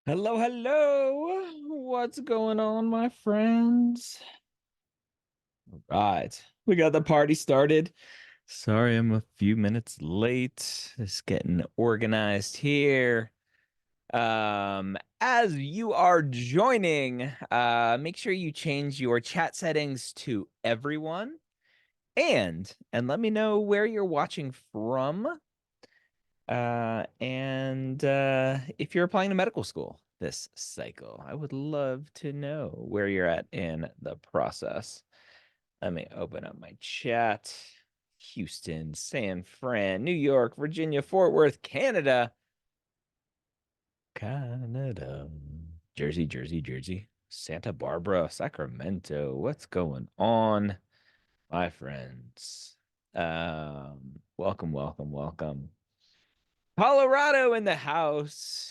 Hello, hello. What's going on, my friends? Right. We got the party started. Sorry, I'm a few minutes late. Just getting organized here. As you are joining, make sure you change your chat settings to everyone and let me know where you're watching from. And if you're applying to medical school this cycle, I would love to know where you're at in the process. Let me open up my chat. Houston, San Fran, New York, Virginia, Fort Worth, Canada. Canada. Jersey, Jersey, Jersey. Santa Barbara, Sacramento. What's going on, my friends? Welcome, welcome, welcome. Colorado in the house.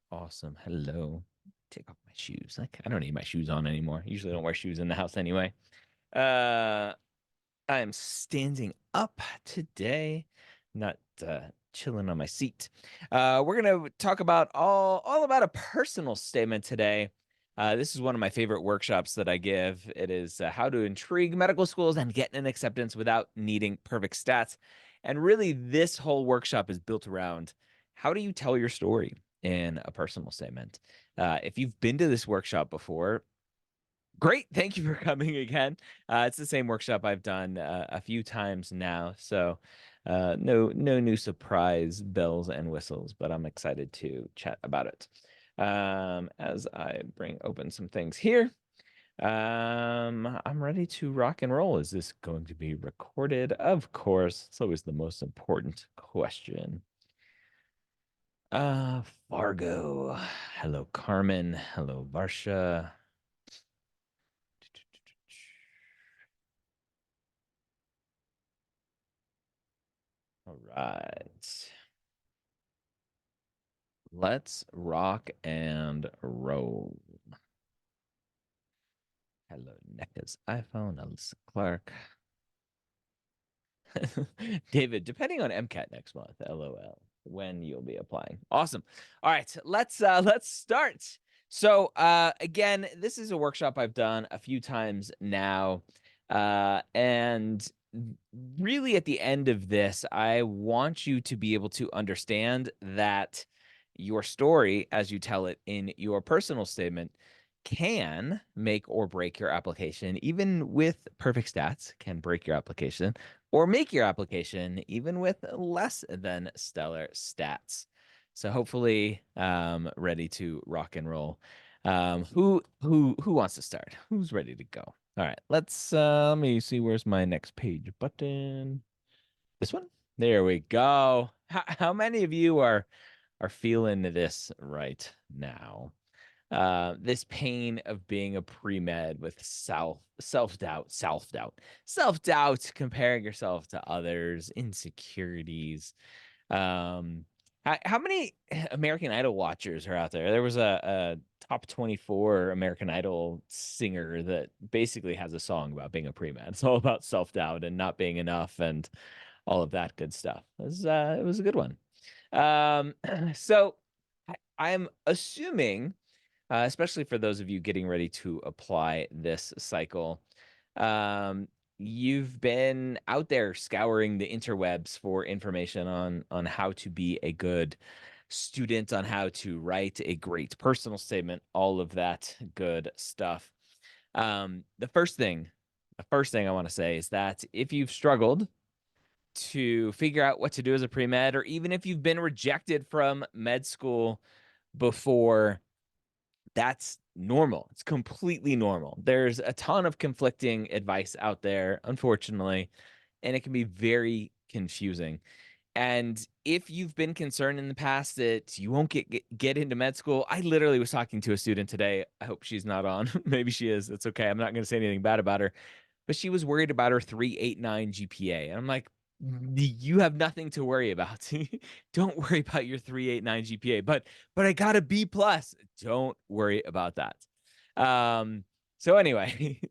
Awesome. Hello. Take off my shoes. Like I don't need my shoes on anymore. Usually don't wear shoes in the house anyway. Uh I am standing up today, not chilling on my seat. We're gonna talk about all about a personal statement today. This is one of my favorite workshops that I give. It is how to intrigue medical schools and get an acceptance without needing perfect stats. And really, this whole workshop is built around how do you tell your story in a personal statement. If you've been to this workshop before, great. Thank you for coming again. It's the same workshop I've done a few times now. So no new surprise bells and whistles, but I'm excited to chat about it. As I bring open some things here. I'm ready to rock and roll. Is this going to be recorded? Of course. It's always the most important question. Fargo. Hello, Carmen. Hello, Varsha. All right. Let's rock and roll. Hello, NECA's iPhone, Alyssa Clark. David, depending on MCAT next month, LOL, when you'll be applying. Awesome. All right, let's start. So again, this is a workshop I've done a few times now. And really at the end of this, I want you to be able to understand that your story, as you tell it in your personal statement, can make or break your application, even with perfect stats, can break your application or make your application even with less than stellar stats. So hopefully, ready to rock and roll. Who wants to start? Who's ready to go? All right, let me see. Where's my next page button? This one. There we go. How many of you are feeling this right now? This pain of being a pre-med with self-doubt, comparing yourself to others, insecurities. How many American Idol watchers are out there? There was a top 24 American Idol singer that basically has a song about being a pre-med. It's all about self-doubt and not being enough and all of that good stuff. It was a good one. Um, so I'm assuming especially for those of you getting ready to apply this cycle. You've been out there scouring the interwebs for information on how to be a good student, on how to write a great personal statement, all of that good stuff. The first thing I want to say is that if you've struggled to figure out what to do as a pre-med, or even if you've been rejected from med school before, that's normal. It's completely normal. There's a ton of conflicting advice out there, unfortunately, and it can be very confusing. And if you've been concerned in the past that you won't get into med school, I literally was talking to a student today. I hope she's not on. Maybe she is. It's okay. I'm not going to say anything bad about her, but she was worried about her 3.89 GPA. And I'm like, you have nothing to worry about. Don't worry about your 3.89 GPA. But I got a B plus. Don't worry about that. So anyway,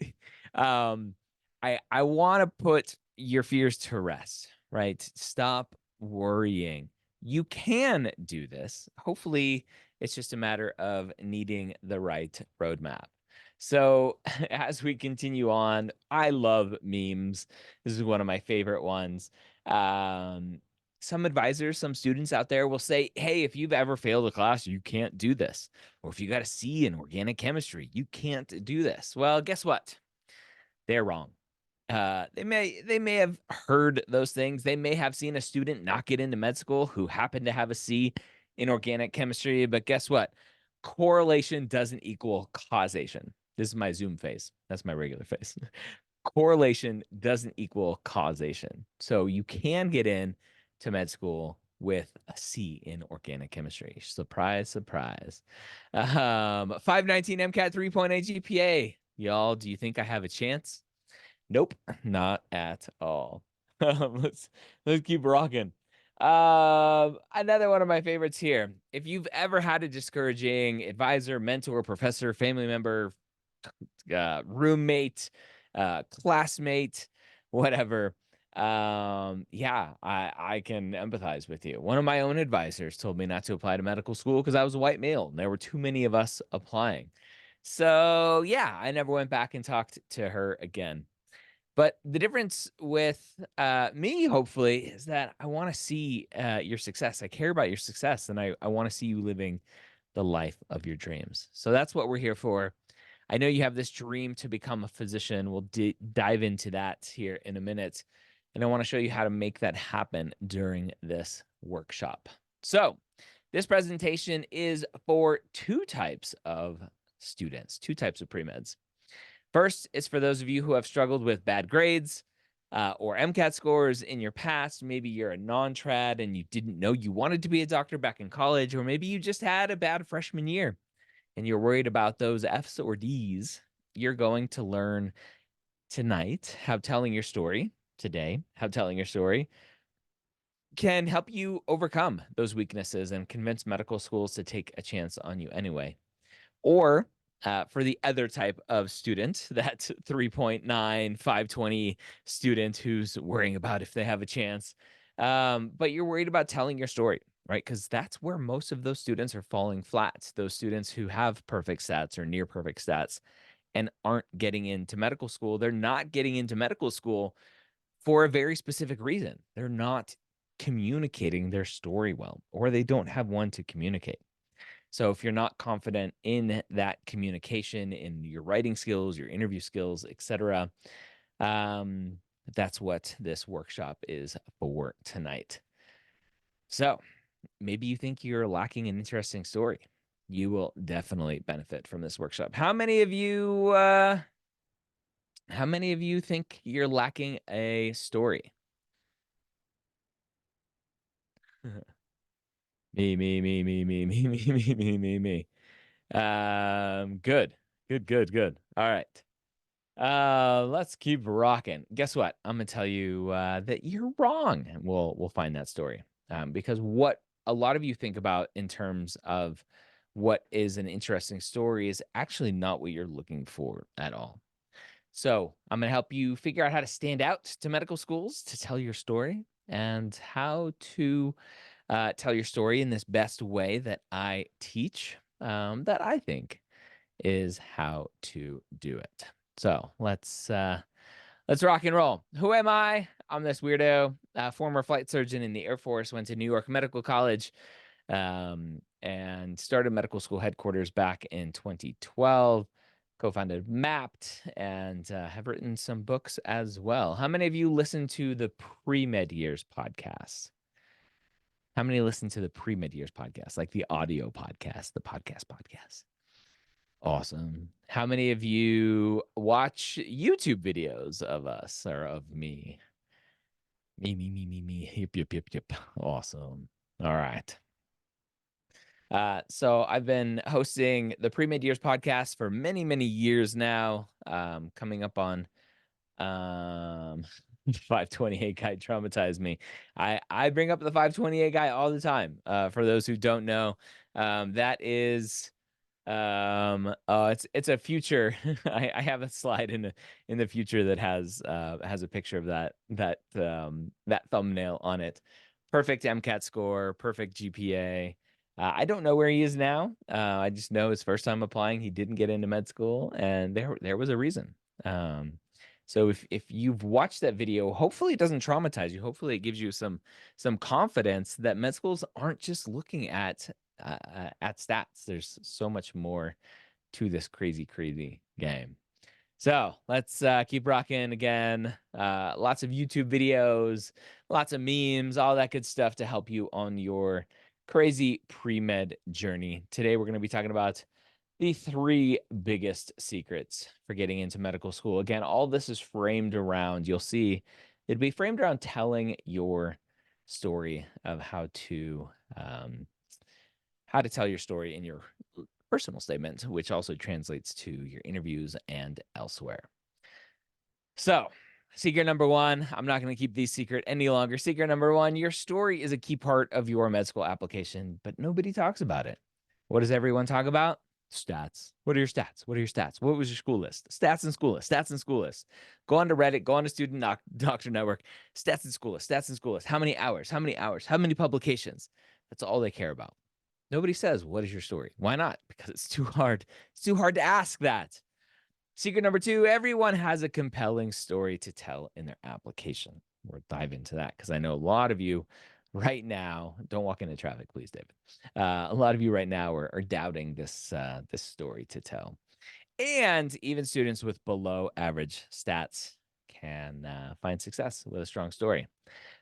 um, I want to put your fears to rest, right? Stop worrying. you can do this. Hopefully, it's just a matter of needing the right roadmap. So, as we continue on, I love memes. This is one of my favorite ones. Um, some advisors, some students out there will say, hey, if you've ever failed a class, you can't do this. Or if you got a C in organic chemistry, you can't do this. Well, guess what? They're wrong. They may have heard those things. They may have seen a student not get into med school who happened to have a C in organic chemistry, but guess what? Correlation doesn't equal causation. This is my Zoom face. That's my regular face. Correlation doesn't equal causation. So you can get in to med school with a C in organic chemistry. Surprise, surprise. 519 MCAT 3.8 GPA. Y'all, do you think I have a chance? Nope, not at all. Let's keep rocking. Another one of my favorites here. If you've ever had a discouraging advisor, mentor, professor, family member, roommate, classmate, whatever, yeah, I can empathize with you. One of my own advisors told me not to apply to medical school because I was a white male and there were too many of us applying. So yeah, I never went back and talked to her again. But the difference with me, hopefully, is that I want to see your success. I care about your success, and I want to see you living the life of your dreams. So that's what we're here for. I know you have this dream to become a physician. We'll dive into that here in a minute. And I want to show you how to make that happen during this workshop. So this presentation is for two types of students, two types of pre-meds. First, it's for those of you who have struggled with bad grades or MCAT scores in your past. Maybe you're a non-trad and you didn't know you wanted to be a doctor back in college, or maybe you just had a bad freshman year and you're worried about those F's or D's. You're going to learn tonight how telling your story, how telling your story can help you overcome those weaknesses and convince medical schools to take a chance on you anyway. Or for the other type of student, that 3.9, 520 student who's worrying about if they have a chance, but you're worried about telling your story, right? Because that's where most of those students are falling flat. Those students who have perfect stats or near perfect stats and aren't getting into medical school, they're not getting into medical school for a very specific reason. They're not communicating their story well, or they don't have one to communicate. So if you're not confident in that communication, in your writing skills, your interview skills, etc., that's what this workshop is for tonight. So maybe you think you're lacking an interesting story. You will definitely benefit from this workshop. How many of you think you're lacking a story? Me, me, me, me, me, me, me, me, me, me, me. Good. Good, good, good. All right. Let's keep rocking. Guess what? I'm gonna tell you that you're wrong. And we'll find that story. Because what a lot of you think about in terms of what is an interesting story is actually not what you're looking for at all. So I'm gonna help you figure out how to stand out to medical schools to tell your story and how to tell your story in this best way that I teach, that I think is how to do it. So let's rock and roll. Who am I? I'm this weirdo, former flight surgeon in the Air Force, went to New York Medical College, and started medical school headquarters back in 2012. Co-founded Mapped and have written some books as well. How many of you listen to the Pre-Med Years podcast? How many listen to the Pre-Med Years podcast, like the audio podcast, the podcast? Awesome. How many of you watch YouTube videos of us or of me? Me. Yep, yep, yep, yep. Awesome. All right. So I've been hosting the Pre-Med Years podcast for many, many years now. Coming up on 528 guy traumatized me. I bring up the 528 guy all the time. For those who don't know, that is it's a future. I have a slide in the future that has a picture of that thumbnail on it. perfect MCAT score, perfect GPA. I don't know where he is now. I just know his first time applying, he didn't get into med school, and there was a reason. Um, so if you've watched that video, hopefully it doesn't traumatize you. Hopefully it gives you some confidence that med schools aren't just looking at stats. There's so much more to this crazy, crazy game. So let's keep rocking again. Lots of YouTube videos, lots of memes, all that good stuff to help you on your crazy pre-med journey. Today, we're going to be talking about the 3 biggest secrets for getting into medical school. Again, all this is framed around, you'll see it'd be framed around telling your story of how to tell your story in your personal statement, which also translates to your interviews and elsewhere. So, secret number 1, I'm not going to keep these secret any longer. Secret number 1, your story is a key part of your med school application, but nobody talks about it. What does everyone talk about? Stats. What are your stats? What are your stats? What was your school list? Stats and school list. Stats and school list. Go on to Reddit. Go on to Student Doctor Network. Stats and school list. Stats and school list. How many hours? How many hours? How many publications? That's all they care about. Nobody says, what is your story? Why not? Because it's too hard. It's too hard to ask that. Secret number 2, everyone has a compelling story to tell in their application. We'll dive into that because I know a lot of you right now, don't walk into traffic, please, David. A lot of you right now are doubting this story to tell. And even students with below average stats can find success with a strong story.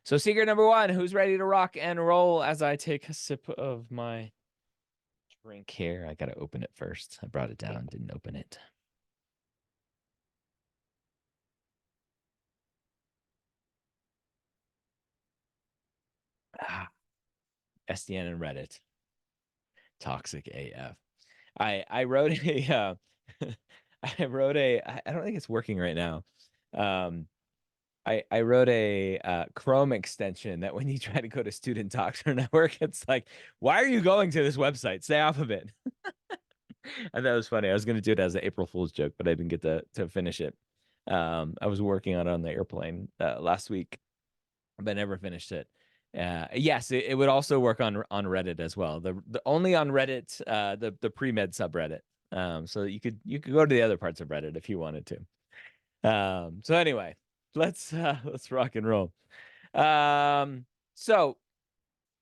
So secret number 1, who's ready to rock and roll as I take a sip of my drink here? I got to open it first. I brought it down, didn't open it. SDN and Reddit. Toxic AF. I wrote a I don't think it's working right now. I wrote a Chrome extension that when you try to go to Student Doctor Network, it's like, why are you going to this website? Stay off of it. I thought it was funny. I was going to do it as an April Fool's joke, but I didn't get to finish it. I was working on it on the airplane last week, but never finished it. Yes, it would also work on Reddit as well. The only on Reddit, the pre-med subreddit. So you could go to the other parts of Reddit if you wanted to. So anyway, let's rock and roll. So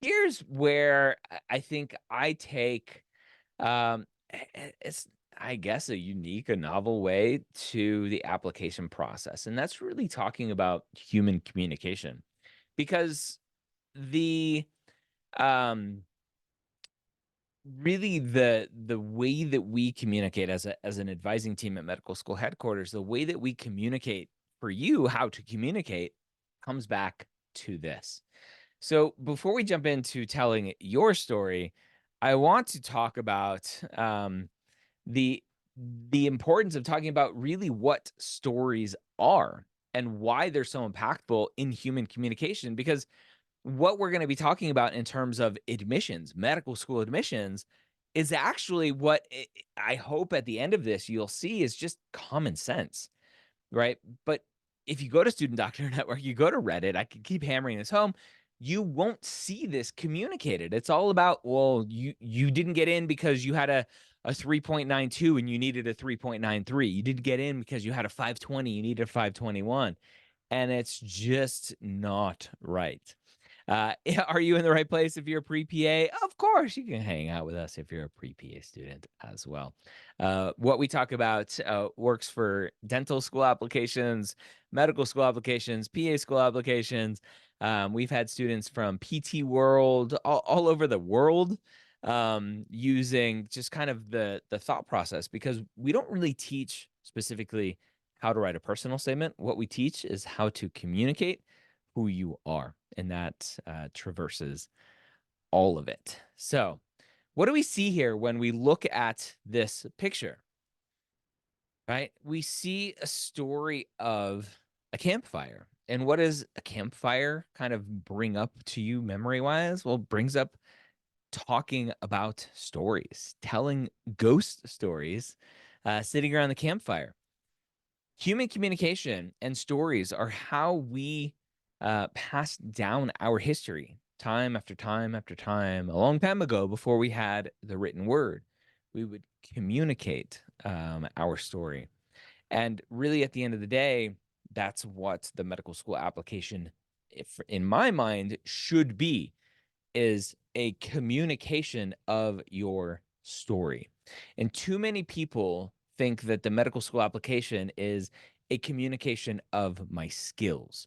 here's where I think I take it's, I guess, a unique, a novel way to the application process, and that's really talking about human communication, because the um really the way that we communicate as an advising team at medical school headquarters, the way that we communicate for you how to communicate comes back to this. So before we jump into telling your story, I want to talk about the the importance of talking about really what stories are and why they're so impactful in human communication, because what we're going to be talking about in terms of admissions, medical school admissions, is actually what I hope at the end of this you'll see is just common sense, right? But if you go to Student Doctor Network, you go to Reddit, I can keep hammering this home, you won't see this communicated. It's all about, well, you didn't get in because you had a 3.92 and you needed a 3.93. You didn't get in because you had a 520, you needed a 521. And it's just not right. Are you in the right place if you're a pre-PA? Of course, you can hang out with us if you're a pre-PA student as well. What we talk about works for dental school applications, medical school applications, PA school applications. We've had students from PT World, all over the world, using just kind of the thought process, because we don't really teach specifically how to write a personal statement. What we teach is how to communicate who you are, and that traverses all of it. So what do we see here when we look at this picture, right? We see a story of a campfire. And what does a campfire kind of bring up to you memory wise? Well, it brings up talking about stories, telling ghost stories, sitting around the campfire. Human communication and stories are how we pass down our history. time after time after time, a long time ago, before we had the written word, we would communicate our story. And really, at the end of the day, that's what the medical school application, if in my mind, should be, is a communication of your story. And too many people think that the medical school application is a communication of my skills.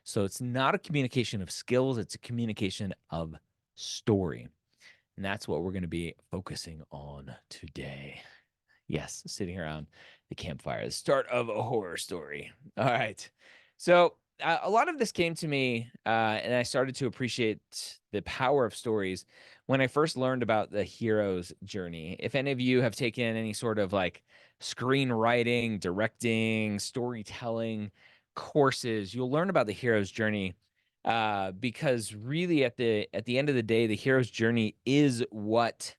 So it's not a communication of skills, it's a communication of story. And that's what we're going to be focusing on today. Yes, sitting around the campfire, the start of a horror story. All right. So a lot of this came to me, and I started to appreciate the power of stories when I first learned about the hero's journey. If any of you have taken any sort of like screenwriting, directing, storytelling courses, you'll learn about the hero's journey, because really at the end of the day, the hero's journey is what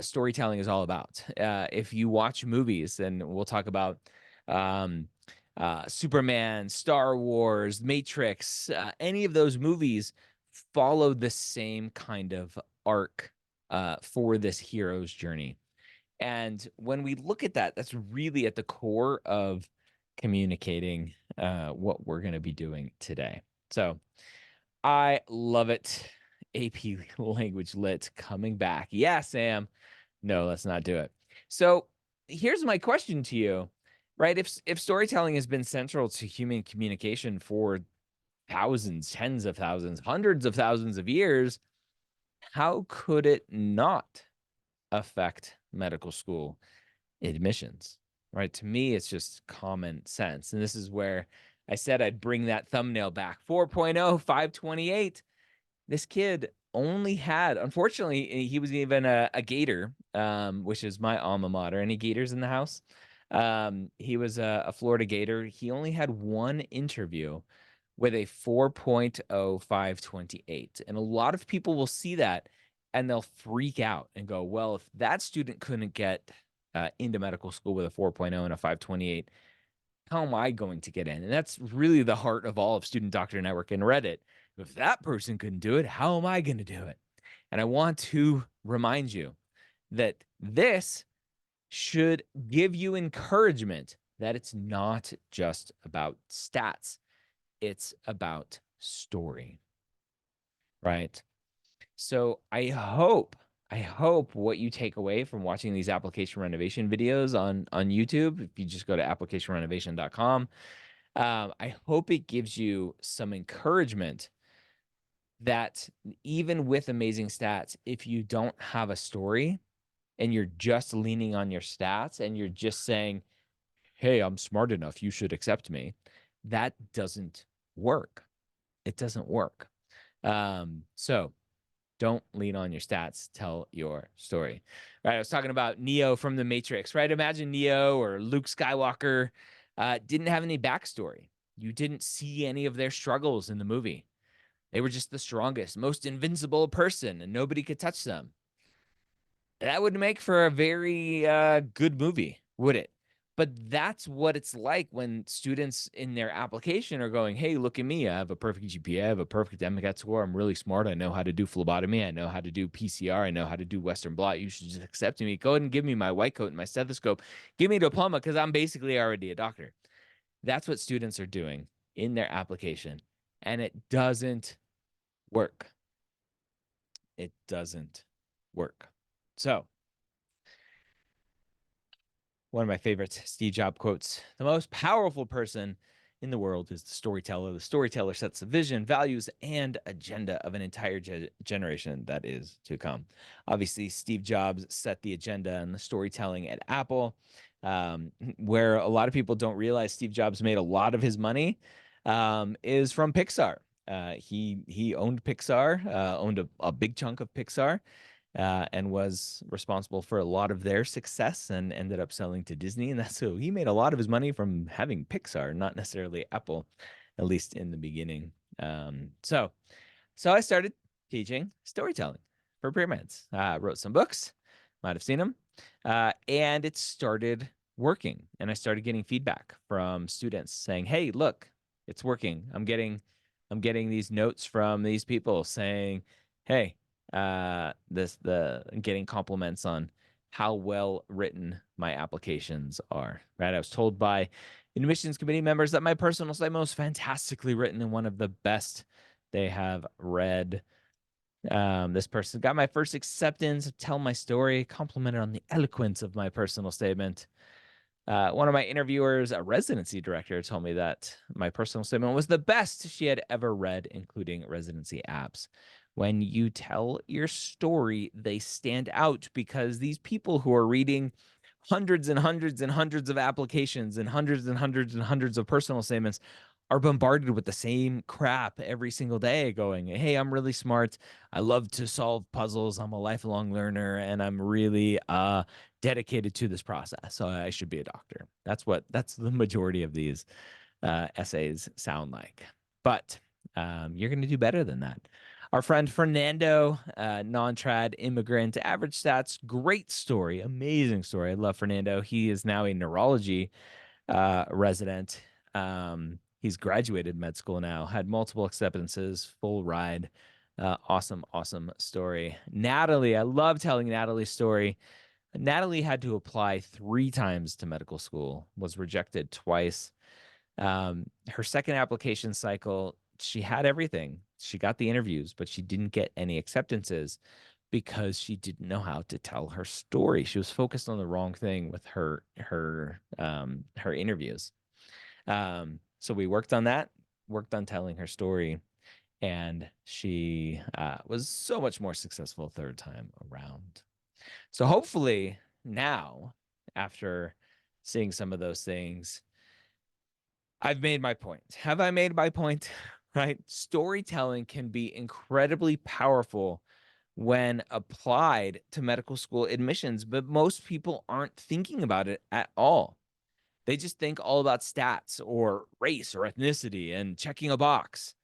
storytelling is all about. If you watch movies, and we'll talk about um, Superman, Star Wars, Matrix, any of those movies follow the same kind of arc for this hero's journey. And when we look at that, that's really at the core of communicating what we're going to be doing today. So I love it. AP Language Lit coming back. Yeah, Sam. No, let's not do it. So here's my question to you, right? If storytelling has been central to human communication for thousands, tens of thousands, hundreds of thousands of years, how could it not affect medical school admissions? Right? To me, it's just common sense. And this is where I said I'd bring that thumbnail back. 4.0, 528. This kid only had, unfortunately, he was even a Gator, which is my alma mater. Any Gators in the house? He was a Florida Gator. He only had one interview with a 4.0528. And a lot of people will see that and they'll freak out and go, well, if that student couldn't get into medical school with a 4.0 and a 528, how am I going to get in? And that's really the heart of all of Student Doctor Network and Reddit. If that person couldn't do it, how am I going to do it? And I want to remind you that this should give you encouragement that it's not just about stats, it's about story, right? So I hope what you take away from watching these application renovation videos on YouTube, if you just go to applicationrenovation.com, I hope it gives you some encouragement that even with amazing stats, if you don't have a story and you're just leaning on your stats and you're just saying, hey, I'm smart enough, you should accept me, that doesn't work. It doesn't work. So don't lean on your stats, tell your story. Right? I was talking about Neo from the Matrix, right? Imagine Neo or Luke Skywalker didn't have any backstory. You didn't see any of their struggles in the movie. They were just the strongest, most invincible person, and nobody could touch them. That would make for a very good movie, would it? But that's what it's like when students in their application are going, hey, look at me. I have a perfect GPA. I have a perfect MCAT score. I'm really smart. I know how to do phlebotomy. I know how to do PCR. I know how to do Western blot. You should just accept me. Go ahead and give me my white coat and my stethoscope. Give me a diploma because I'm basically already a doctor. That's what students are doing in their application. And it doesn't work. It doesn't work. So, one of my favorite Steve Jobs quotes: the most powerful person in the world is the storyteller. The storyteller sets the vision, values, and agenda of an entire generation that is to come. Obviously, Steve Jobs set the agenda and the storytelling at Apple, where a lot of people don't realize Steve Jobs made a lot of his money is from Pixar. He owned Pixar, owned a big chunk of Pixar, and was responsible for a lot of their success and ended up selling to Disney. And that's so he made a lot of his money from having Pixar, not necessarily Apple, at least in the beginning. So I started teaching storytelling for pre-meds. Wrote some books, might have seen them, and it started working. And I started getting feedback from students saying, "Hey, look, it's working. I'm I'm getting these notes from these people saying, "Hey, getting compliments on how well written my applications are." Right? I was told by admissions committee members that my personal statement was fantastically written and one of the best they have read. This person got my first acceptance, tell my story, complimented on the eloquence of my personal statement. One of my interviewers, a residency director, told me that my personal statement was the best she had ever read, including residency apps. When you tell your story, they stand out because these people who are reading hundreds and hundreds and hundreds of applications and hundreds and hundreds and hundreds of personal statements are bombarded with the same crap every single day going, hey, I'm really smart. I love to solve puzzles. I'm a lifelong learner and I'm really dedicated to this process. So I should be a doctor. That's the majority of these essays sound like. But you're going to do better than that. Our friend Fernando, non-trad immigrant, average stats, great story, amazing story. I love Fernando. He is now a neurology resident. He's graduated med school now, had multiple acceptances, full ride. Awesome, awesome story. Natalie, I love telling Natalie's story. Natalie had to apply 3 times to medical school, was rejected twice. Her second application cycle, she had everything. She got the interviews, but she didn't get any acceptances because she didn't know how to tell her story. She was focused on the wrong thing with her interviews. So we worked on that, worked on telling her story, and she was so much more successful third time around. So hopefully now, after seeing some of those things, I've made my point. Have I made my point? Right? Storytelling can be incredibly powerful when applied to medical school admissions, but most people aren't thinking about it at all. They just think all about stats or race or ethnicity and checking a box,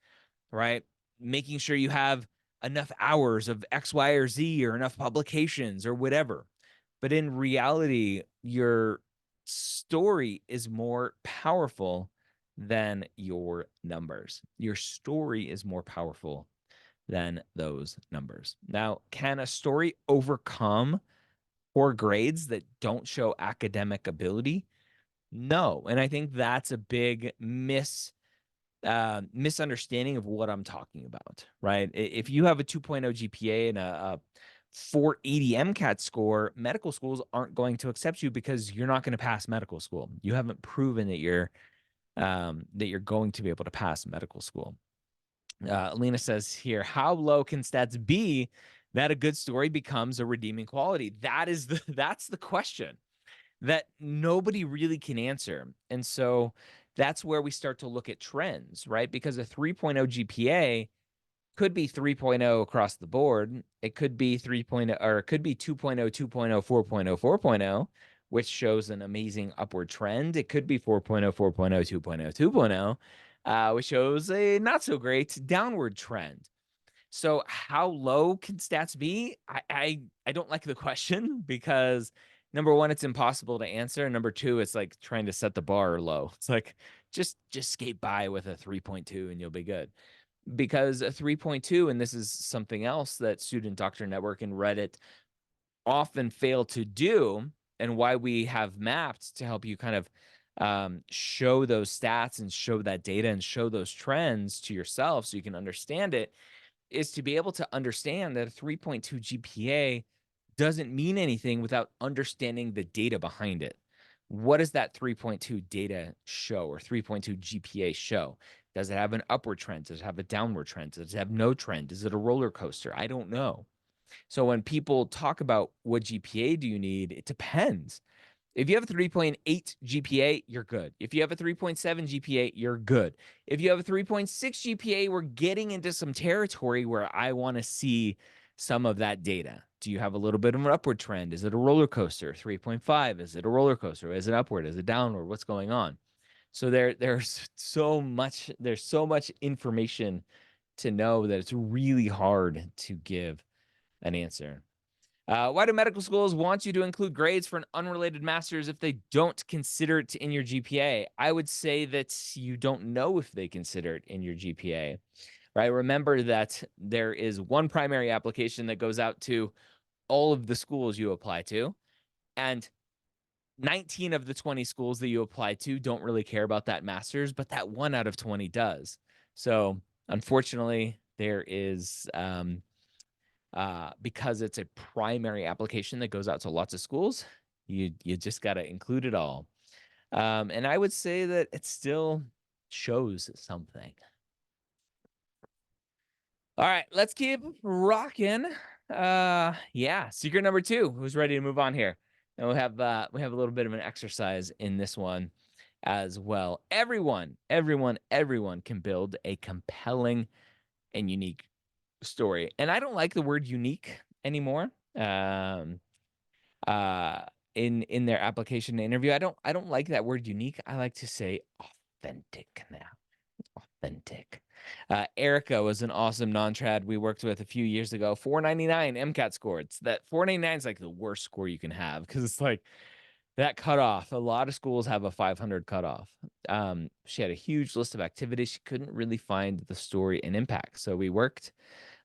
right? Making sure you have enough hours of X, Y, or Z or enough publications or whatever. But in reality, your story is more powerful than your numbers. Your story is more powerful than those numbers. Now, can a story overcome poor grades that don't show academic ability? No. And I think that's a big misunderstanding of what I'm talking about, right? If you have a 2.0 GPA and a 480 MCAT score, medical schools aren't going to accept you because you're not going to pass medical school. You haven't proven that you're going to be able to pass medical school. Alina says here, how low can stats be that a good story becomes a redeeming quality? That's the question that nobody really can answer. And so that's where we start to look at trends, right? Because a 3.0 GPA could be 3.0 across the board. It could be 3.0, or it could be 2.0, 2.0, 4.0, 4.0, which shows an amazing upward trend. It could be 4.0, 4.0, 2.0, 2.0, which shows a not so great downward trend. So how low can stats be? I don't like the question because number one, it's impossible to answer. And number two, it's like trying to set the bar low. It's like just skate by with a 3.2 and you'll be good. Because a 3.2, and this is something else that Student Doctor Network and Reddit often fail to do, and why we have mapped to help you kind of show those stats and show that data and show those trends to yourself so you can understand it, is to be able to understand that a 3.2 GPA doesn't mean anything without understanding the data behind it. What does that 3.2 data show, or 3.2 GPA show? Does it have an upward trend? Does it have a downward trend? Does it have no trend? Is it a roller coaster? I don't know. So when people talk about what GPA do you need, it depends. If you have a 3.8 GPA, you're good. If you have a 3.7 GPA, you're good. If you have a 3.6 GPA, we're getting into some territory where I want to see some of that data. Do you have a little bit of an upward trend? Is it a roller coaster? 3.5, is it a roller coaster? Is it upward? Is it downward? What's going on? So there's so much information to know that it's really hard to give an answer. Why do medical schools want you to include grades for an unrelated master's if they don't consider it in your GPA? I would say that you don't know if they consider it in your GPA, right? Remember that there is one primary application that goes out to all of the schools you apply to, and 19 of the 20 schools that you apply to don't really care about that master's, but that 1 out of 20 does. So unfortunately, there is because it's a primary application that goes out to lots of schools, you just got to include it all. And I would say that it still shows something. All right, let's keep rocking. Yeah, secret number 2. Who's ready to move on here? And we have a little bit of an exercise in this one as well. Everyone can build a compelling and unique story. And I don't like the word unique anymore. Uh in their application interview. I don't like that word unique. I like to say authentic now. Authentic. Erica was an awesome non-trad we worked with a few years ago. 499 MCAT score. It's that 499 is like the worst score you can have because it's like that cutoff. A lot of schools have a 500 cutoff. She had a huge list of activities. She couldn't really find the story and impact. So we worked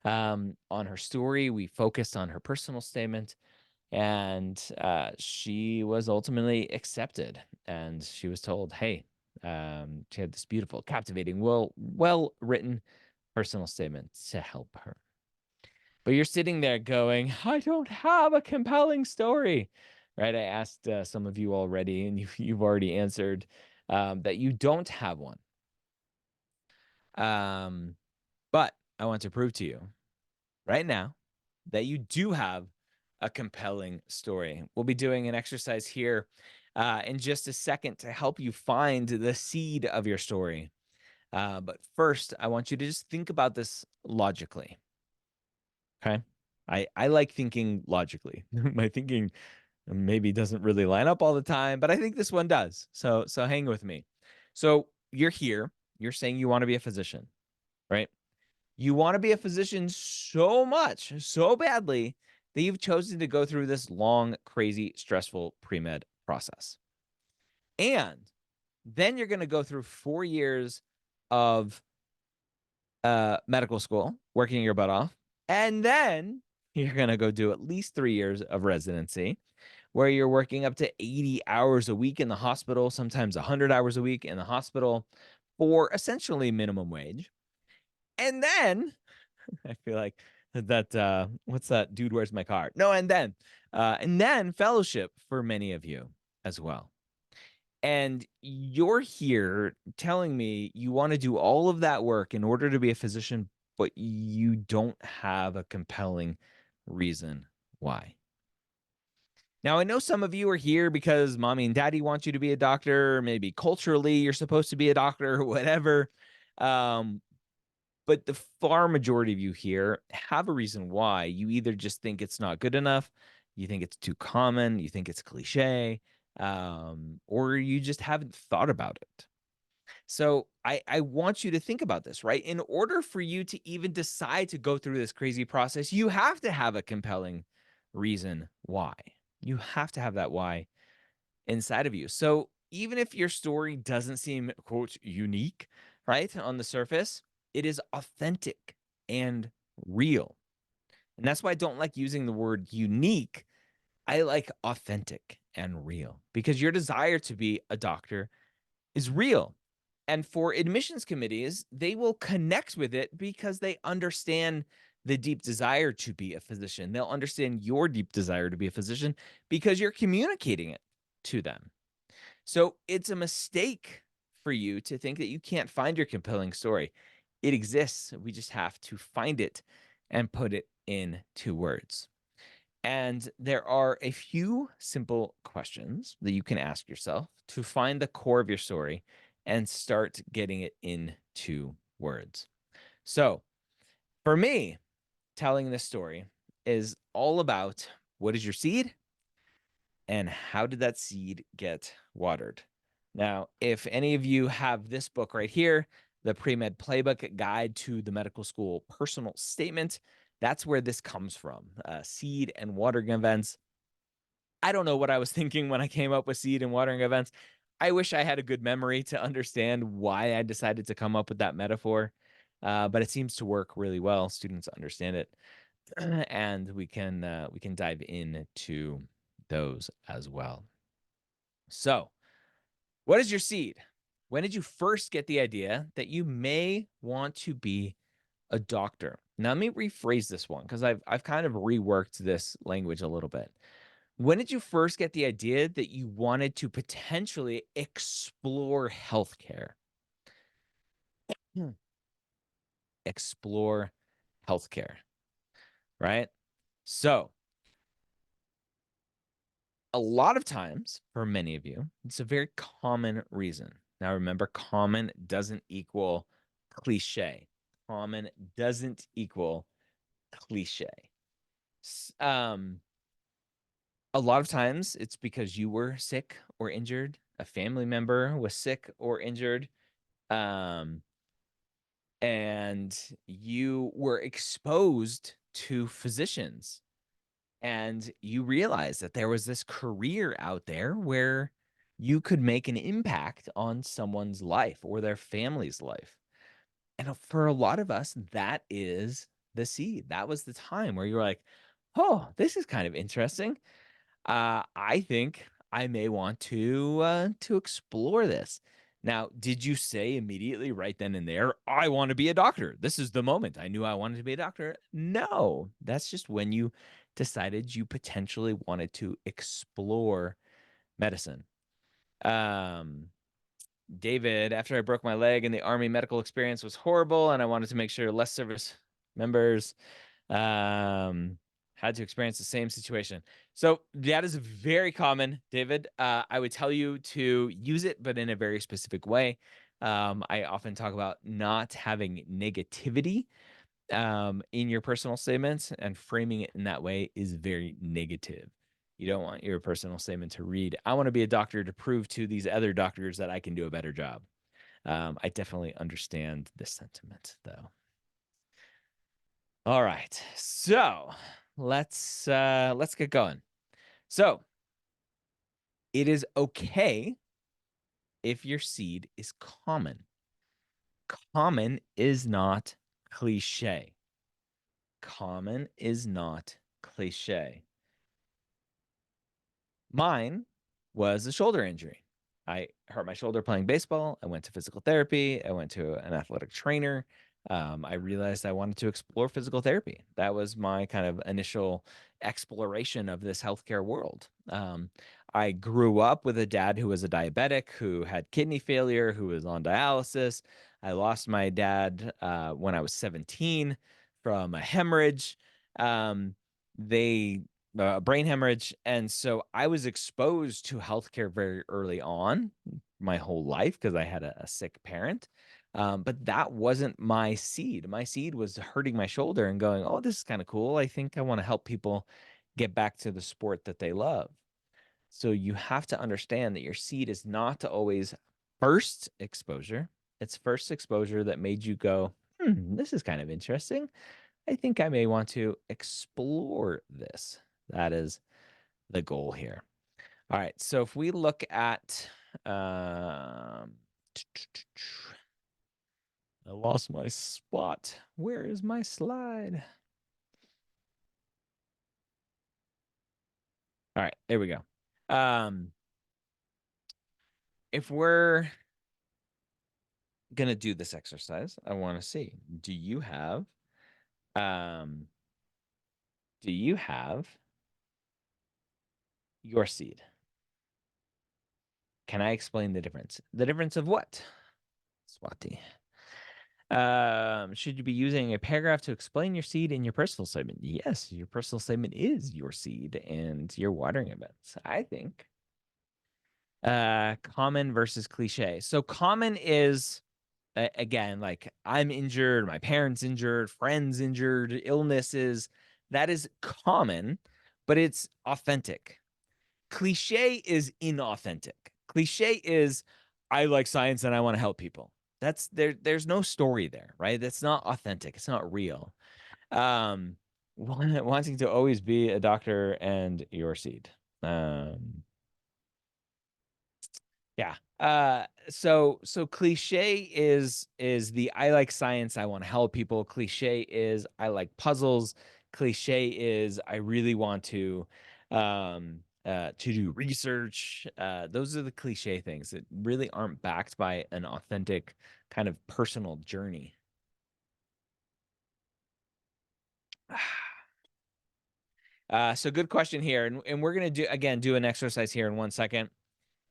on her story. We focused on her personal statement, and she was ultimately accepted. And she was told, hey, she had this beautiful, captivating, well written personal statement to help her. But you're sitting there going, I don't have a compelling story, right? I asked some of you already, and you've already answered that you don't have one. But I want to prove to you right now that you do have a compelling story. We'll be doing an exercise here in just a second to help you find the seed of your story. But first, I want you to just think about this logically. Okay. I like thinking logically. My thinking maybe doesn't really line up all the time, but I think this one does. So hang with me. So you're here, you're saying you want to be a physician, right? You want to be a physician so much, so badly that you've chosen to go through this long, crazy, stressful pre-med process. And then you're going to go through 4 years of medical school, working your butt off. And then you're going to go do at least 3 years of residency where you're working up to 80 hours a week in the hospital, sometimes 100 hours a week in the hospital for essentially minimum wage. And then I feel like that what's that dude, where's my car? No, and then fellowship for many of you as well. And you're here telling me you want to do all of that work in order to be a physician, but you don't have a compelling reason why. Now, I know some of you are here because mommy and daddy want you to be a doctor. Maybe culturally you're supposed to be a doctor or whatever. But the far majority of you here have a reason why. You either just think it's not good enough, you think it's too common, you think it's cliche, or you just haven't thought about it. So I want you to think about this, right? In order for you to even decide to go through this crazy process, you have to have a compelling reason why. You have to have that why inside of you. So even if your story doesn't seem, quote, unique, right, on the surface, it is authentic and real. And that's why I don't like using the word unique. I like authentic and real because your desire to be a doctor is real. And for admissions committees, they will connect with it because they understand the deep desire to be a physician. They'll understand your deep desire to be a physician because you're communicating it to them. So it's a mistake for you to think that you can't find your compelling story. It exists. We just have to find it and put it into words. And there are a few simple questions that you can ask yourself to find the core of your story and start getting it into words. So for me, telling this story is all about what is your seed and how did that seed get watered? Now, if any of you have this book right here, the Pre-Med Playbook Guide to the Medical School Personal Statement, That's where this comes from. Seed and watering events. I don't know what I was thinking when I came up with seed and watering events. I wish I had a good memory to understand why I decided to come up with that metaphor. But it seems to work really well. Students understand it, and we can dive into those as well. So, what is your seed? When did you first get the idea that you may want to be a doctor? Now, let me rephrase this one because I've kind of reworked this language a little bit. When did you first get the idea that you wanted to potentially explore healthcare? Hmm. Explore healthcare, right? So, a lot of times, for many of you, it's a very common reason. Now, remember, common doesn't equal cliche. Common doesn't equal cliche. Um, a lot of times it's because you were sick or injured, a family member was sick or injured, um, and you were exposed to physicians and you realized that there was this career out there where you could make an impact on someone's life or their family's life. And for a lot of us, that is the seed. That was the time where you were like, oh, this is kind of interesting. I think I may want to explore this. Now, did you say immediately right then and there, I want to be a doctor? This is the moment I knew I wanted to be a doctor. No, that's just when you decided you potentially wanted to explore medicine. Um, David, after I broke my leg and the army medical experience was horrible, and I wanted to make sure less service members um, had to experience the same situation. So that is very common, David. I would tell you to use it, but in a very specific way. I often talk about not having negativity in your personal statements, and framing it in that way is very negative. You don't want your personal statement to read, I want to be a doctor to prove to these other doctors that I can do a better job. I definitely understand this sentiment, though. All right, so let's get going. So it is okay if your seed is common. Common is not cliche. Common is not cliche. Mine was a shoulder injury. I hurt my shoulder playing baseball. I went to physical therapy. I went to an athletic trainer. I realized I wanted to explore physical therapy. That was my kind of initial exploration of this healthcare world. I grew up with a dad who was a diabetic, who had kidney failure, who was on dialysis. I lost my dad when I was 17 from a hemorrhage. They brain hemorrhage. And so I was exposed to healthcare very early on, my whole life, because I had a sick parent. But that wasn't my seed. My seed was hurting my shoulder and going, oh, this is kind of cool. I think I want to help people get back to the sport that they love. So you have to understand that your seed is not to always first exposure. It's first exposure that made you go, this is kind of interesting. I think I may want to explore this. That is the goal here. All right. So if we look at, I lost my spot. Where is my slide? All right. There we go. If we're going to do this exercise, I want to see, um, do you have your seed? Can I explain the difference? The difference of what? Swati. Should you be using a paragraph to explain your seed in your personal statement? Yes, your personal statement is your seed and your watering events. I think. Common versus cliche. So common is again, like I'm injured, my parents injured, friends injured, illnesses. That is common, but it's authentic. Cliche is inauthentic. Cliche is I like science and I want to help people. That's there's no story there, right? That's not authentic. It's not real. Wanting to always be a doctor and your seed. Um, yeah. So cliche is the I like science, I want to help people. Cliche is I like puzzles. Cliche is I really want to do research. Those are the cliche things that really aren't backed by an authentic kind of personal journey. So good question here. And we're gonna do an exercise here in 1 second.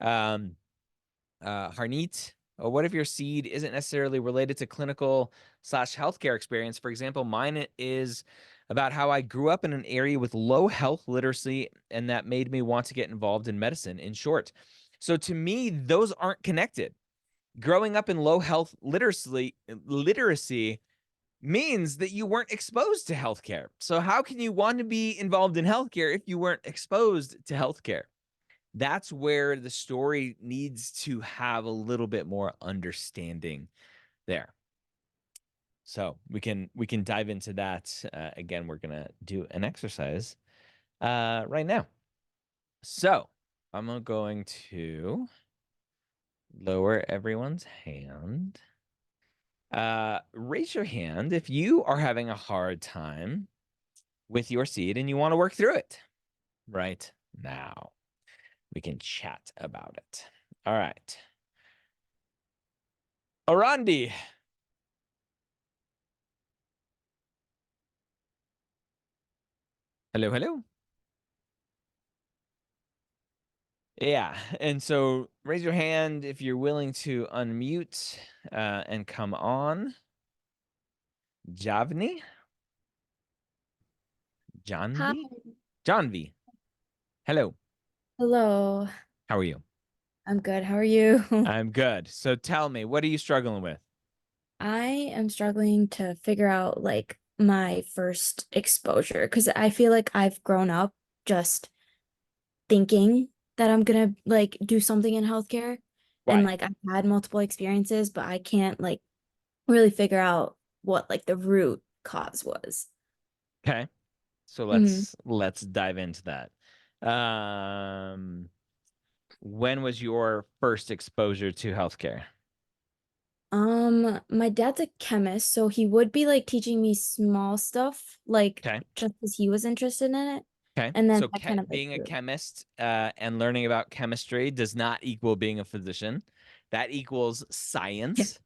Um, Harneet, what if your seed isn't necessarily related to clinical slash healthcare experience? For example, mine is about how I grew up in an area with low health literacy, and that made me want to get involved in medicine, in short. So to me, those aren't connected. Growing up in low health literacy means that you weren't exposed to healthcare. So how can you want to be involved in healthcare if you weren't exposed to healthcare? That's where the story needs to have a little bit more understanding there. So we can dive into that. Again, we're gonna do an exercise right now. So I'm going to lower everyone's hand. Raise your hand if you are having a hard time with your seed and you want to work through it right now. We can chat about it. All right. Arandi. Hello, hello. Yeah. And so raise your hand if you're willing to unmute and come on. Javni? Hi. Janvi? Janvi. Hello. Hello. How are you? I'm good. How are you? I'm good. So tell me, what are you struggling with? I am struggling to figure out like my first exposure because I feel like I've grown up just thinking that I'm gonna like do something in healthcare and Right. like I've had multiple experiences, but I can't like really figure out what like the root cause was. Okay. So hmm let's dive into that. Um, when was your first exposure to healthcare? My dad's a chemist, so he would be like teaching me small stuff, like Okay. just because he was interested in it. Okay. And then So that kind of like being a grew. chemist and learning about chemistry does not equal being a physician. That equals Yeah. science.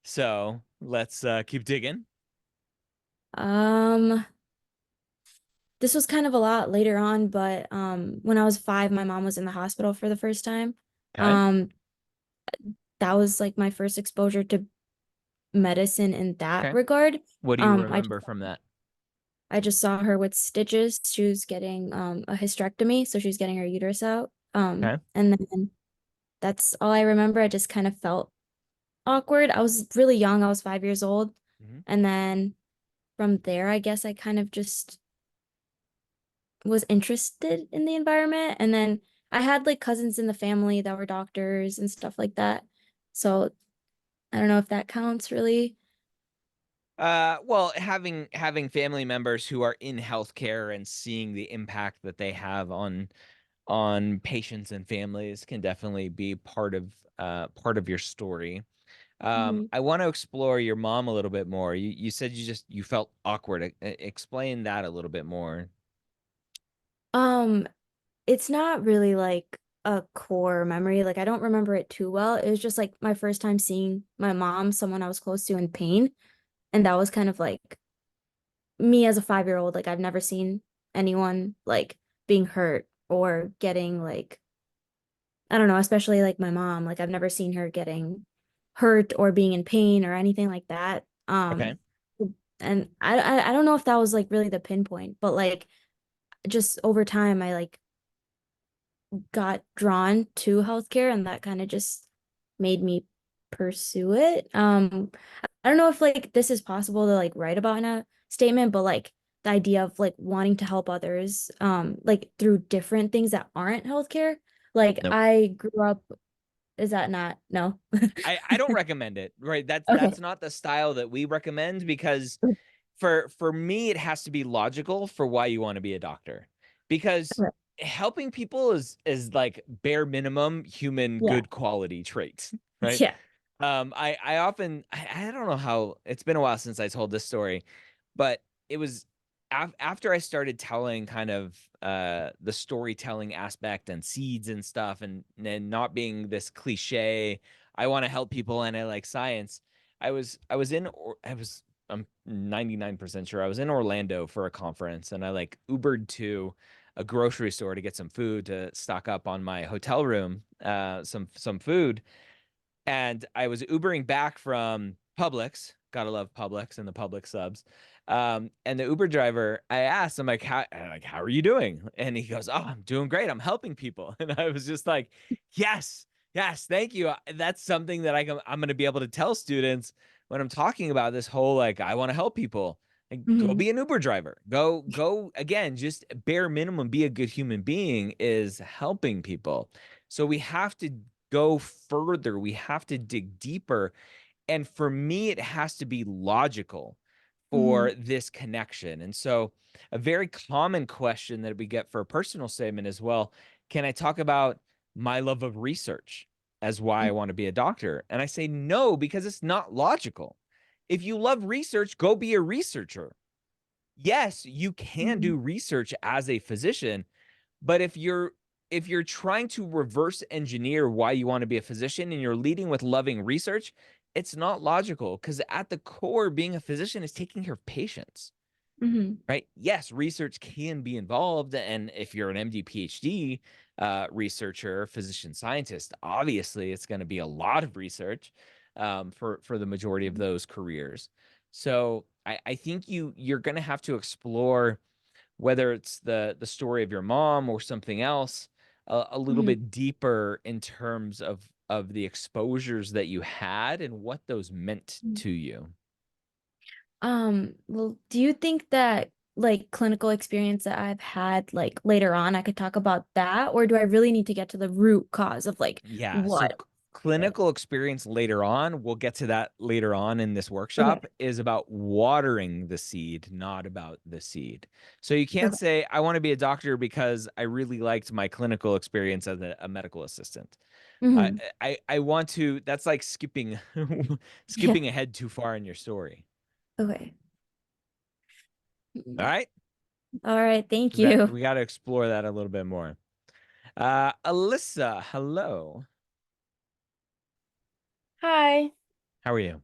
So let's keep digging. Um, this was kind of a lot later on, but when I was 5, my mom was in the hospital for the first time. Okay. Um, that was like my first exposure to medicine in that Okay. regard. What do you I remember from that? I just saw her with stitches. She was getting a hysterectomy, so she was getting her uterus out. Okay. And then that's all I remember. I just kind of felt awkward. I was really young. I was 5 years old. Mhm. And then from there, I guess I kind of just was interested in the environment. And then I had like cousins in the family that were doctors and stuff like that. So I don't know if that counts really. Well, having family members who are in healthcare and seeing the impact that they have on patients and families can definitely be part of your story. Mhm. I want to explore your mom a little bit more. You said you felt awkward. Explain that a little bit more. Um, it's not really like a core memory. Like I don't remember it too well. It was just like my first time seeing my mom, someone I was close to in pain. And that was kind of like me as a 5-year-old. Like I've never seen anyone like being hurt or getting like I don't know, especially like my mom, like I've never seen her getting hurt or being in pain or anything like that. Okay. And I don't know if that was like really the pinpoint, but like just over time I like got drawn to healthcare and that kind of just made me pursue it. I don't know if like this is possible to like write about in a statement, but like the idea of like wanting to help others, like through different things that aren't healthcare. Like Nope. I grew up, is that not? No. I don't recommend it. Right. That's Okay. not the style that we recommend because For me, it has to be logical for why you want to be a doctor, because Okay. helping people is like bare minimum human Yeah. good quality traits, right? Yeah. I often I don't know how it's been a while since I told this story, but it was after I started telling kind of the storytelling aspect and seeds and stuff, and not being this cliche, I want to help people and I like science. I'm 99% sure I was in Orlando for a conference, and I like Ubered to a grocery store to get some food to stock up on my hotel room, some food, and I was Ubering back from Publix. Gotta love Publix and the Publix subs. And the Uber driver, I asked, I'm like, how are you doing? And he goes, oh, I'm doing great. I'm helping people. And I was just like, yes, yes, thank you. That's something that I'm going to be able to tell students when I'm talking about this whole, like, I want to help people. Like, go Hmm. be an Uber driver. Go again, just bare minimum, be a good human being is helping people. So we have to go further. We have to dig deeper. And for me, it has to be logical Hmm. for this connection. And so, a very common question that we get for a personal statement as well, can I talk about my love of research as why I want to be a doctor? And I say no, because it's not logical. If you love research, go be a researcher. Yes, you can Hmm. do research as a physician, but if you're trying to reverse engineer why you want to be a physician and you're leading with loving research, it's not logical, because at the core, being a physician is taking care of patients, Hmm. right? Yes, research can be involved. And if you're an MD, PhD researcher, physician scientist, obviously it's going to be a lot of research for the majority of those careers. So I think you're going to have to explore, whether it's the story of your mom or something else, a little Hmm. bit deeper in terms of the exposures that you had and what those meant to you. Well, do you think that like clinical experience that I've had like later on, I could talk about that, or do I really need to get to the root cause of like Yeah, so what? clinical experience later on, we'll get to that later on in this Okay. workshop, is about watering the seed, not about the seed. So you can't Okay. say, I want to be a doctor because I really liked my clinical experience as a medical assistant. I, Hmm. I want to, that's like skipping Yeah. skipping ahead too far in your story. Okay. All right? All right. Thank We got you. we got to explore that a little bit more. Alyssa, hello. Hi, How are you?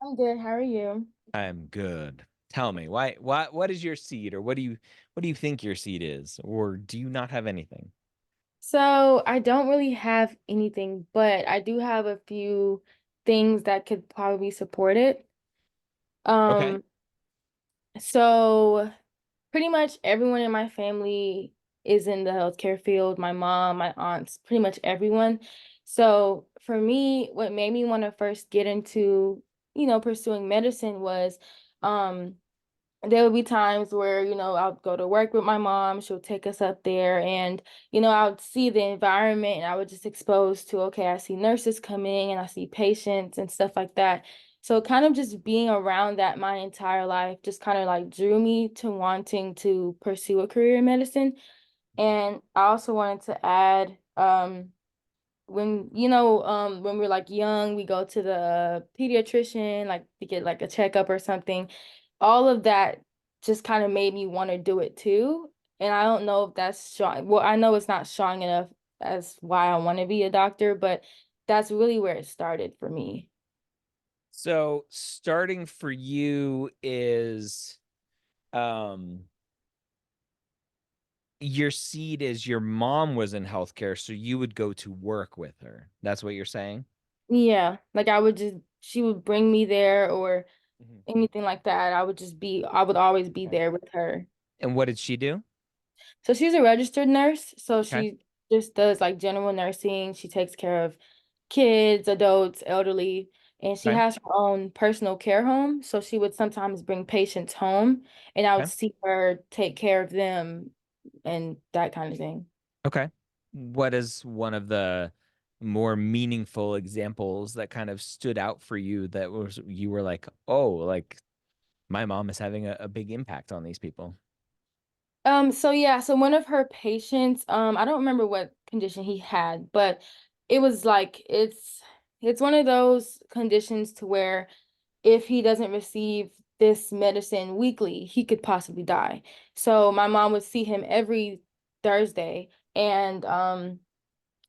I'm good. How are you? I'm good. Tell me, what is your seed, or what do you think your seed is, or do you not have anything? So, I don't really have anything, but I do have a few things that could probably support it. Okay. Um, so pretty much everyone in my family is in the healthcare field. My mom, my aunts, pretty much everyone. So for me, what made me want to first get into, pursuing medicine was, um, there would be times where, I'll go to work with my mom, she'll take us up there, and, I would see the environment and I would just exposed to, okay, I see nurses coming and I see patients and stuff like that. So kind of just being around that my entire life just kind of like drew me to wanting to pursue a career in medicine. And I also wanted to add, when we're like young, we go to the pediatrician, like to get like a checkup or something. All of that just kind of made me want to do it too. And I don't know if that's strong. Well, I know it's not strong enough as why I want to be a doctor, but that's really where it started for me. So starting for you is, um your seed is your mom was in healthcare, so you would go to work with her. That's what you're saying? Yeah, like she would bring me there or Mhm. anything like that. I would always be Okay. there with her. And what did she do? So she's a registered nurse. So Okay. she just does like general nursing. She takes care of kids, adults, elderly, and she Okay. has her own personal care home. So she would sometimes bring patients home and I would Okay. see her take care of them and that kind of thing. Okay. What is one of the more meaningful examples that kind of stood out for you, that was you were like, oh, like my mom is having a big impact on these people. So one of her patients, I don't remember what condition he had, but it was like it's one of those conditions to where if he doesn't receive this medicine weekly, he could possibly die. So my mom would see him every Thursday, and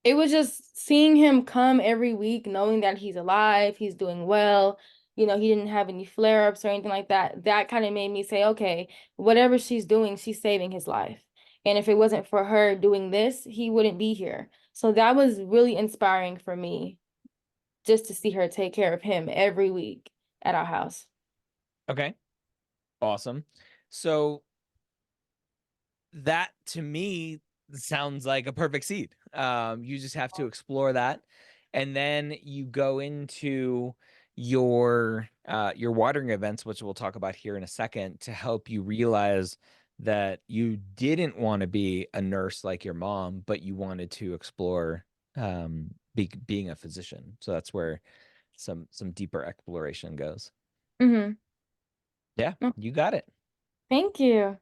it was just seeing him come every week, knowing that he's alive, he's doing well, he didn't have any flare-ups or anything like that. That kind of made me say, okay, whatever she's doing, she's saving his life. And if it wasn't for her doing this, he wouldn't be here. So that was really inspiring for me just to see her take care of him every week at our house. Okay. Awesome. So that to me sounds like a perfect seed. You just have to explore that, and then you go into your watering events, which we'll talk about here in a second, to help you realize that you didn't want to be a nurse like your mom, but you wanted to explore being a physician. So that's where some deeper exploration goes. Mm-hmm. Yeah, Oh, you got it. thank you.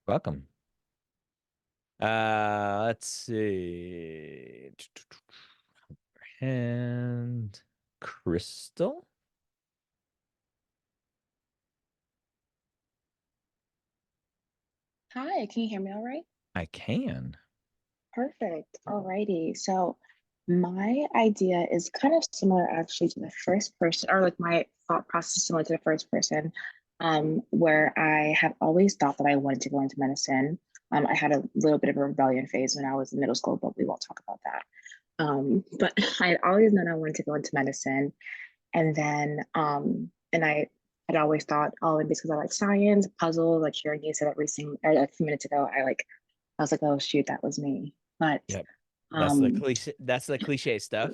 Welcome. Let's see. And Crystal? Hi, can you hear me all right? I can. Perfect. Alrighty. So my idea is kind of similar actually to the first person, or like my thought process is similar to the first person, where I have always thought that I wanted to go into medicine. I had a little bit of a rebellion phase when I was in middle school, but we won't talk about that. But I had always known I wanted to go into medicine. And then, and I had always thought, oh, and because I like science, puzzles, like hearing you said everything a few minutes ago, I was like, oh shoot, that was me. But Yep. That's the um, cliche. That's the cliche stuff.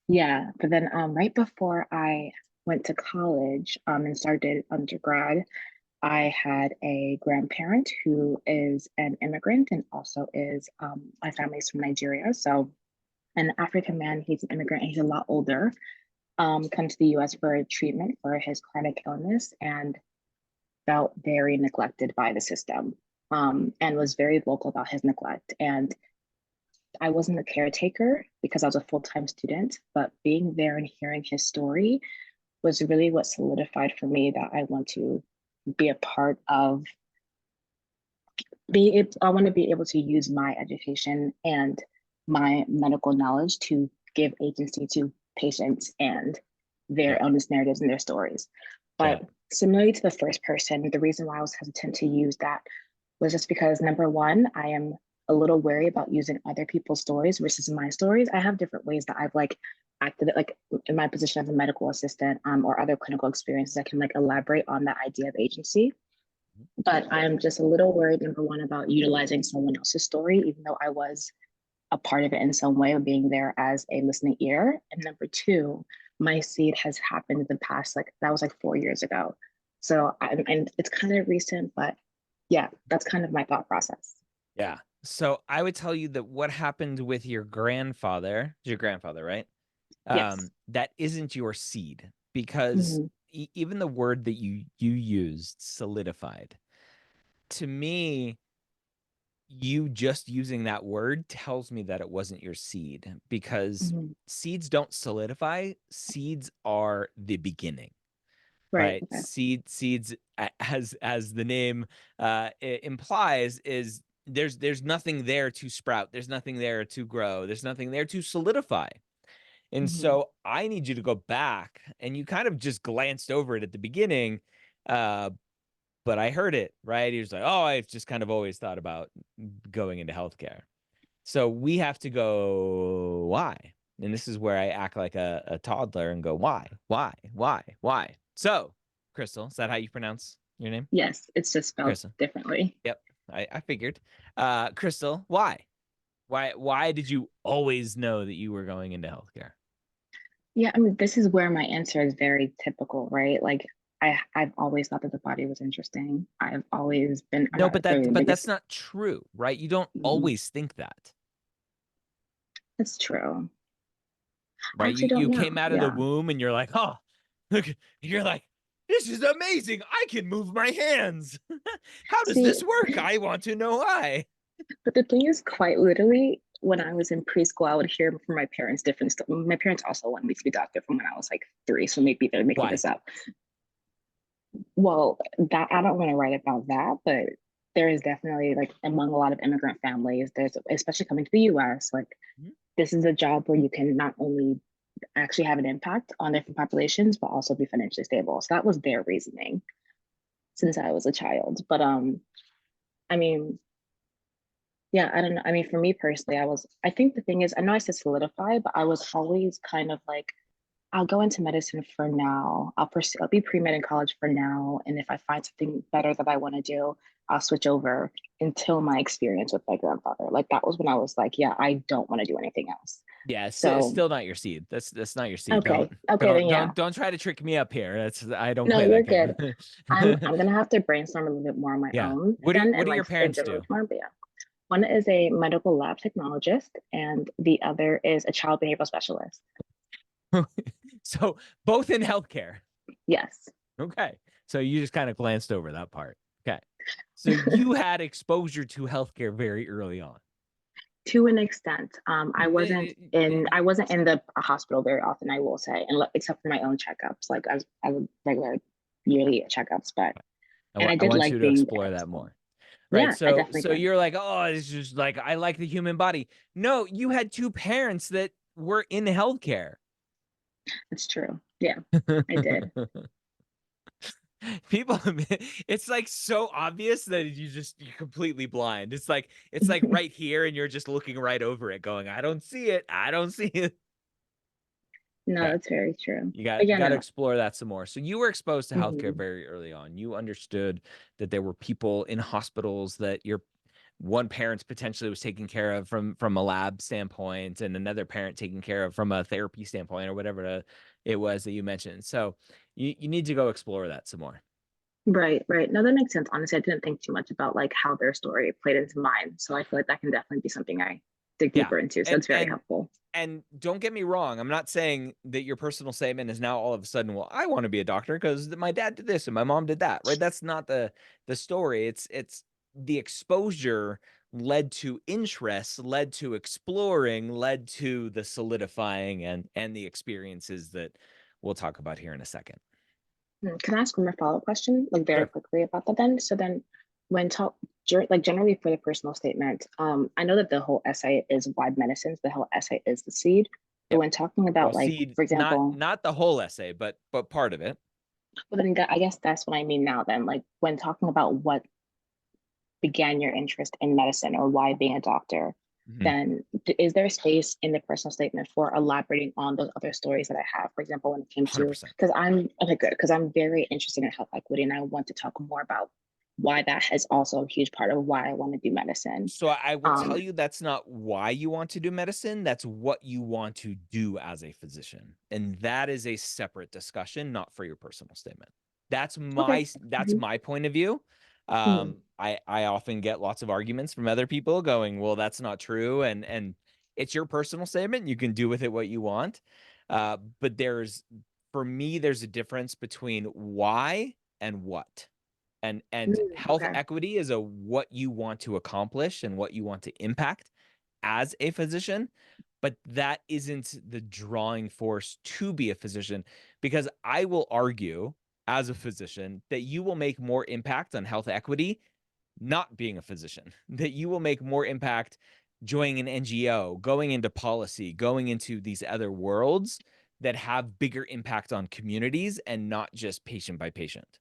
yeah, but then right before I went to college and started undergrad, I had a grandparent who is an immigrant and also is my family's from Nigeria. So an African man, he's an immigrant, and he's a lot older. Come to the US for treatment for his chronic illness and felt very neglected by the system, and was very vocal about his neglect. And I wasn't a caretaker because I was a full time student, but being there and hearing his story was really what solidified for me that I want to be a part of I want to be able to use my education and my medical knowledge to give agency to patients and their Yep. illness narratives and their stories. Yeah. But similarly to the first person, the reason why I was hesitant to use that was just because number one, I am a little wary about using other people's stories versus my stories. I have different ways that I've like acted like in my position as a medical assistant or other clinical experiences. I can like elaborate on that idea of agency. But I'm just a little worried, number one, about utilizing someone else's story, even though I was a part of it in some way of being there as a listening ear. And number two, my seed has happened in the past, like that was like 4 years ago. So and it's kind of recent, but yeah, that's kind of my thought process. Yeah. So I would tell you that what happened with your grandfather, right? Yes. That isn't your seed because Mm-hmm. even the word that you used, solidified, to me, you just using that word tells me that it wasn't your seed because Mm-hmm. seeds don't solidify. Seeds are the beginning, Right. right? Okay. Seeds, as the name implies, is there's nothing there to sprout. There's nothing there to grow. There's nothing there to solidify. And Mm-hmm. so I need you to go back, and you kind of just glanced over it at the beginning, uh, but I heard it, right? He was like, "Oh, I've just kind of always thought about going into healthcare." So we have to go, why? And this is where I act like a toddler and go, why? Why? Why? Why? So, Crystal, is that how you pronounce your name? Yes, it's just spelled Crystal. differently. Yep. I figured. Crystal, why? Why did you always know that you were going into healthcare? Yeah, I mean, this is where my answer is very typical, right? Like I've always thought that the body was interesting. I've always been No, but the that's biggest. not true, right? You don't Mm, always think that, It's true. I right? You actually don't you know. came out of the Yeah. womb and you're like, oh, look, you're like, This is amazing. I can move my hands. How does See, this work? I want to know why. but the thing is, quite literally, when I was in preschool, I would hear from my parents different stuff. My parents also wanted me to be a doctor from when I was like 3, so maybe they're making Why? this up. Well, that I don't want to write about that, but there is definitely like among a lot of immigrant families, there's especially coming to the US, like Mhm. this is a job where you can not only actually have an impact on different populations, but also be financially stable. So that was their reasoning since I was a child. But I mean, yeah, I don't know. I mean, for me personally, I think the thing is, I know I said solidify, but I was always kind of like, I'll go into medicine for now. I'll be pre-med in college for now. And if I find something better that I want to do, I'll switch over until my experience with my grandfather. Like that was when I was like, yeah, I don't want to do anything else. Yeah, it's So, still not your seed. That's not your seed. okay. Okay, then yeah. Don't try to trick me up here. I don't No, play you're that good. game. I'm gonna have to brainstorm a little bit more on my Yeah. own then What and do your like parents figure do? out more. But yeah. One is a medical lab technologist and the other is a child behavioral specialist. So both in healthcare. Yes. Okay. So you just kind of glanced over that part. Okay. So you had exposure to healthcare very early on. To an extent. And I wasn't in the hospital very often, I will say, and except for my own checkups, like as a regular yearly checkups. But and I I did want you like to being there explore as that well. more. Right. Yeah, I definitely So did. you're like, oh, it's just like I like the human body. No, you had two parents that were in healthcare. It's true. Yeah, I did. People, it's like so obvious that you're completely blind. It's like right here, and you're just looking right over it, going, I don't see it. I don't see it. No, Okay. that's very true. But You yeah, got to no. explore that some more. So you were exposed to healthcare Mhm. very early on. You understood that there were people in hospitals that your one parent potentially was taking care of from a lab standpoint, and another parent taking care of from a therapy standpoint, or whatever it was that you mentioned. So you need to go explore that some more. Right, right. No, that makes sense. Honestly, I didn't think too much about like how their story played into mine. So I feel like that can definitely be something I dig Yeah. deeper into. So And it's very helpful. and don't get me wrong, I'm not saying that your personal statement is now all of a sudden, well, I want to be a doctor because my dad did this and my mom did that, right? That's not the story. It's the exposure led to interest, led to exploring, led to the solidifying and the experiences that we'll talk about here in a second. Can I ask one more follow-up question, like very Sure. quickly about that then? So then when talk like generally for the personal statement, I know that the whole essay is wide medicines, the whole essay is the seed. But Yep. when talking Well, about like, see, for example, not the whole essay, but part of it. well then I guess that's what I mean now then, like when talking about what began your interest in medicine or why being a doctor, Mhm. then is there space in the personal statement for elaborating on those other stories that I have? For example, when it came to, 100%. because I'm okay, good, because I'm very interested in health equity and I want to talk more about why that is also a huge part of why I want to do medicine. So I will tell Um, you that's not why you want to do medicine. That's what you want to do as a physician. And that is a separate discussion, not for your personal statement. okay. That's Mhm. my point of view. Mhm. I often get lots of arguments from other people going, well, that's not true. And it's your personal statement. You can do with it what you want. But for me, there's a difference between why and what. And health Okay. equity is a what you want to accomplish and what you want to impact as a physician, but that isn't the drawing force to be a physician, because I will argue as a physician that you will make more impact on health equity not being a physician, that you will make more impact joining an NGO, going into policy, going into these other worlds that have bigger impact on communities and not just patient by patient.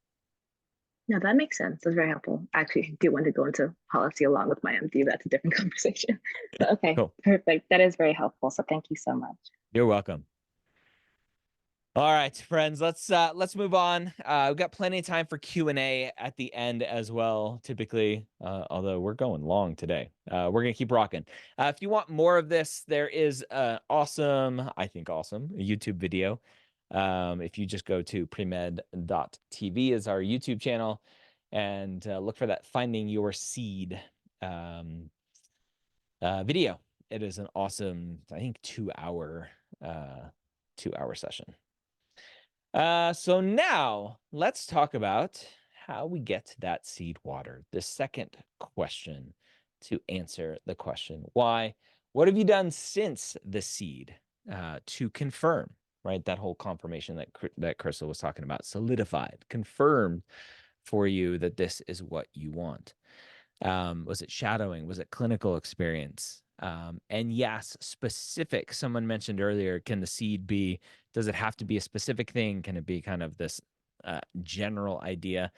No, that makes sense. That's very helpful. I actually do want to go into policy along with my MD. That's a different conversation. But okay, Cool. perfect. That is very helpful. So thank you so much. You're welcome. All right, friends, let's move on. We've got plenty of time for Q&A at the end as well, typically, although we're going long today. We're going to keep rocking. If you want more of this, there is awesome, I think awesome, YouTube video. If you just go to premed.tv is our YouTube channel and look for that Finding Your Seed video. It is an awesome, I think, 2 hour session. So now let's talk about how we get that seed watered. The second question to answer the question, why? What have you done since the seed to confirm, right? That whole confirmation that Crystal was talking about, solidified, confirmed for you that this is what you want. Was it shadowing? Was it clinical experience? And yes, specific. Someone mentioned earlier, can the seed be, does it have to be a specific thing? Can it be kind of this general idea?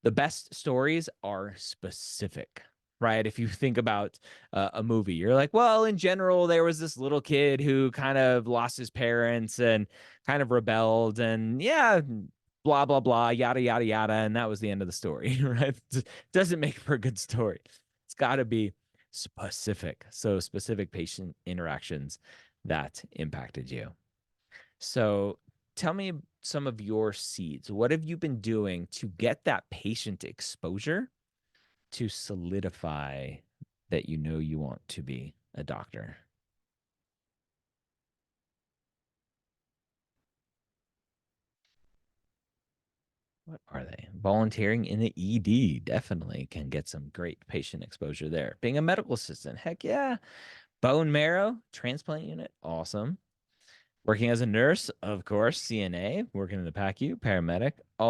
The best stories are specific, right? If you think about a movie, you're like, well, in general, there was this little kid who kind of lost his parents and kind of rebelled, and yeah, blah, blah, blah, yada, yada, yada. And that was the end of the story, right? Doesn't make for a good story. It's got to be specific. So, specific patient interactions that impacted you. So, tell me some of your seeds. What have you been doing to get that patient exposure to solidify that you know you want to be a doctor? What are they? Volunteering in the ED definitely can get some great patient exposure there. Being a medical assistant, heck yeah. Bone marrow transplant unit, awesome. Working as a nurse, of course, CNA, working in the PACU, paramedic, um,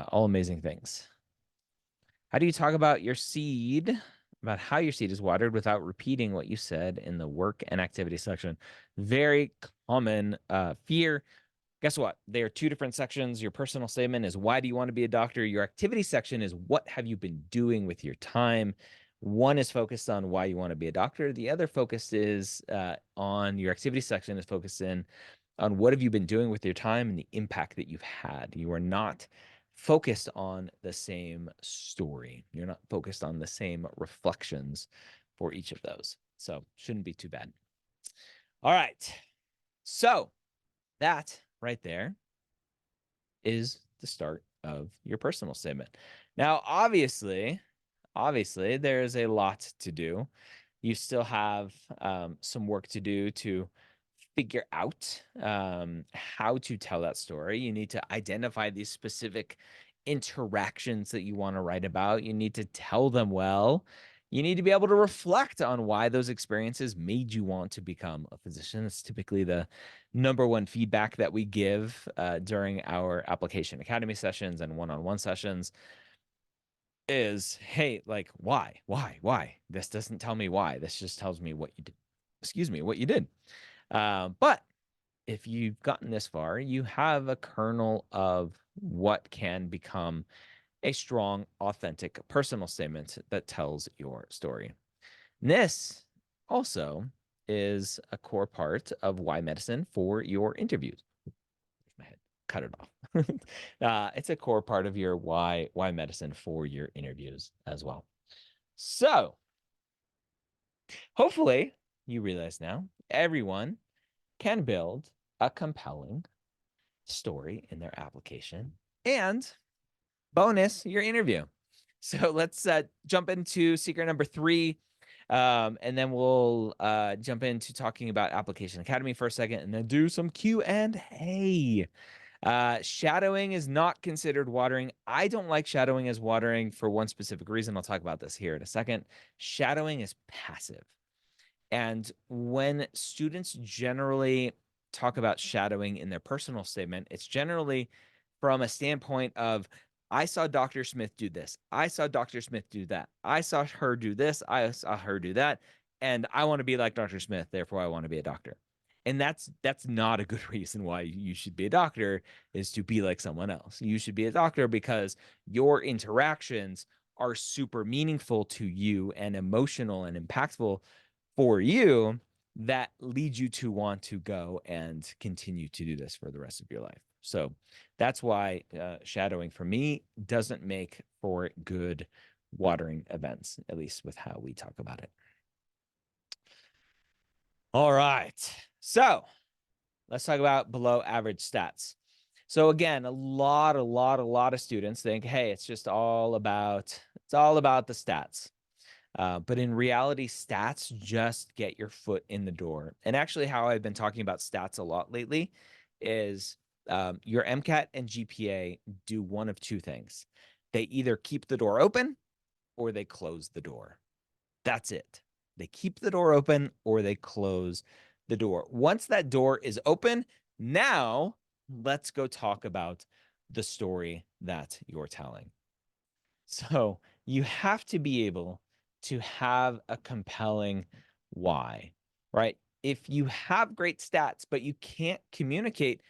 all amazing things. How do you talk about your seed, about how your seed is watered without repeating what you said in the work and activity section? Very common fear. Guess what? They are two different sections. Your personal statement is why do you want to be a doctor? Your activity section is what have you been doing with your time? One is focused on why you want to be a doctor. The other focus is on your activity section is focused in on what have you been doing with your time and the impact that you've had. You are not focused on the same story. You're not focused on the same reflections for each of those. So shouldn't be too bad. All right. So that right there is the start of your personal statement. Now, obviously, there's a lot to do. You still have some work to do to figure out how to tell that story. You need to identify these specific interactions that you want to write about. You need to tell them well. You need to be able to reflect on why those experiences made you want to become a physician. It's typically the number one feedback that we give during our application academy sessions and one-on-one sessions is, hey, like, why? This doesn't tell me why. This just tells me what you did. Excuse me, what you did. But if you've gotten this far, you have a kernel of what can become a strong, authentic personal statement that tells your story. And this also is a core part of why medicine for your interviews. My head, cut it off. It's a core part of your why medicine for your interviews as well. So hopefully you realize now everyone can build a compelling story in their application and bonus your interview. So let's jump into secret number 3. And then we'll jump into talking about Application Academy for a second and then do some Q&A. Shadowing is not considered watering. I don't like shadowing as watering for one specific reason. I'll talk about this here in a second. Shadowing is passive. And when students generally talk about shadowing in their personal statement, it's generally from a standpoint of, I saw Dr. Smith do this. I saw Dr. Smith do that. I saw her do this. I saw her do that. And I want to be like Dr. Smith. Therefore, I want to be a doctor. And that's not a good reason why you should be a doctor, is to be like someone else. You should be a doctor because your interactions are super meaningful to you and emotional and impactful for you, that leads you to want to go and continue to do this for the rest of your life. So that's why shadowing for me doesn't make for good watering events, at least with how we talk about it. All right. So let's talk about below average stats. So again, a lot of students think, hey, it's all about the stats. But in reality, stats just get your foot in the door. And actually, how I've been talking about stats a lot lately is your MCAT and GPA do one of two things. They either keep the door open or they close the door. That's it. They keep the door open or they close the door. Once that door is open, now let's go talk about the story that you're telling. So you have to be able to have a compelling why, right? If you have great stats, but you can't communicate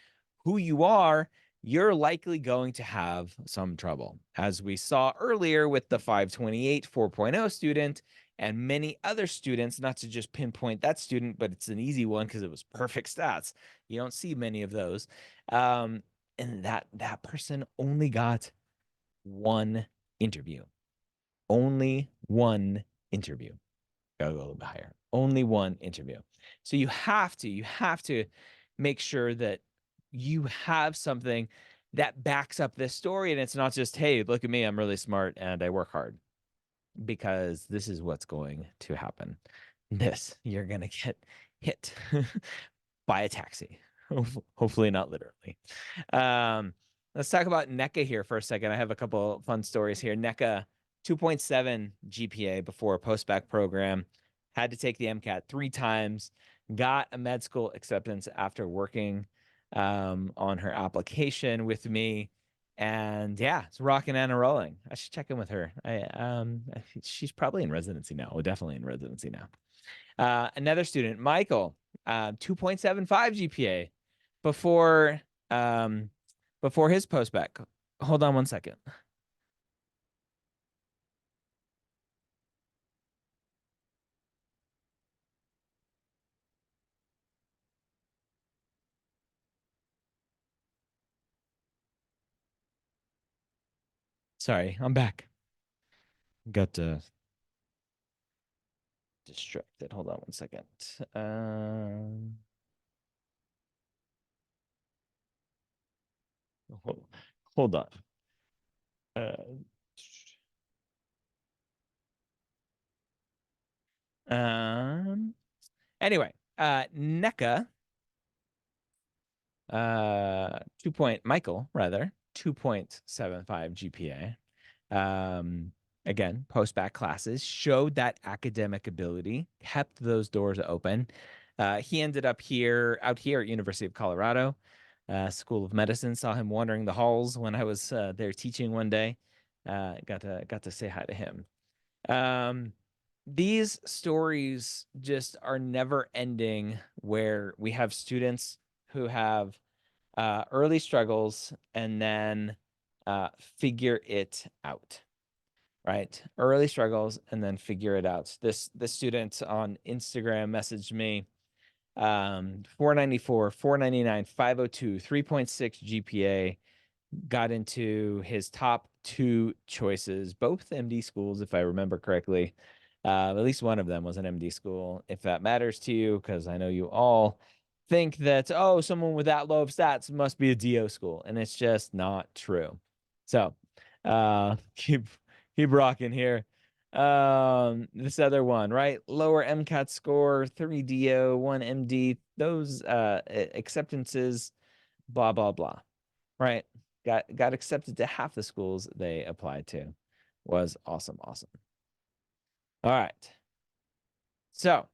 who you are, you're likely going to have some trouble. As we saw earlier with the 528 4.0 student and many other students, not to just pinpoint that student, but it's an easy one because it was perfect stats. You don't see many of those. And that person only got one interview. Only one interview. Gotta go a little bit higher. Only one interview. So you have to make sure that you have something that backs up this story. And it's not just, hey, look at me, I'm really smart and I work hard. Because this is what's going to happen. You're gonna get hit by a taxi. Hopefully not literally. Let's talk about NECA here for a second. I have a couple fun stories here. NECA, 2.7 GPA before a post-bac program, had to take the MCAT 3 times, got a med school acceptance after working on her application with me. And yeah, it's rocking and rolling. I should check in with her. She's probably in residency now. Oh, definitely in residency now. Another student, Michael, 2.75 GPA before before his post-bac. Hold on one second. Sorry, I'm back. Got distracted. Hold on one second. Hold on. Anyway, NECA, 2.75 GPA. Again, post-bac classes showed that academic ability, kept those doors open. He ended up out here at University of Colorado, School of Medicine. Saw him wandering the halls when I was there teaching one day. Got to say hi to him. These stories just are never ending, where we have students who have early struggles and then figure it out, right? Early struggles and then figure it out. This student on Instagram messaged me, 494, 499, 502, 3.6 GPA, got into his top 2 choices, both MD schools, if I remember correctly. At least one of them was an MD school, if that matters to you, because I know you all think that, oh, someone with that low of stats must be a DO school, and it's just not true. So keep rocking here. This other one, right? Lower MCAT score, 3 DO, 1 MD, those acceptances, blah, blah, blah. Right? Got accepted to half the schools they applied to. Was awesome. All right. So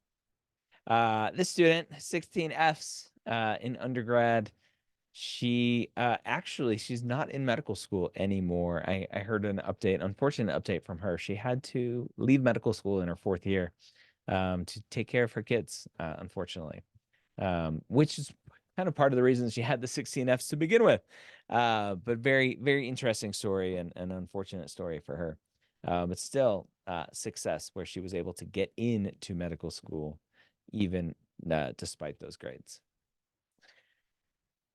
this student, 16 Fs in undergrad. She's not in medical school anymore. I heard an unfortunate update from her. She had to leave medical school in her 4th year to take care of her kids, unfortunately, which is kind of part of the reason she had the 16 Fs to begin with. But very, very interesting story and an unfortunate story for her. But still, success where she was able to get into medical school, even despite those grades.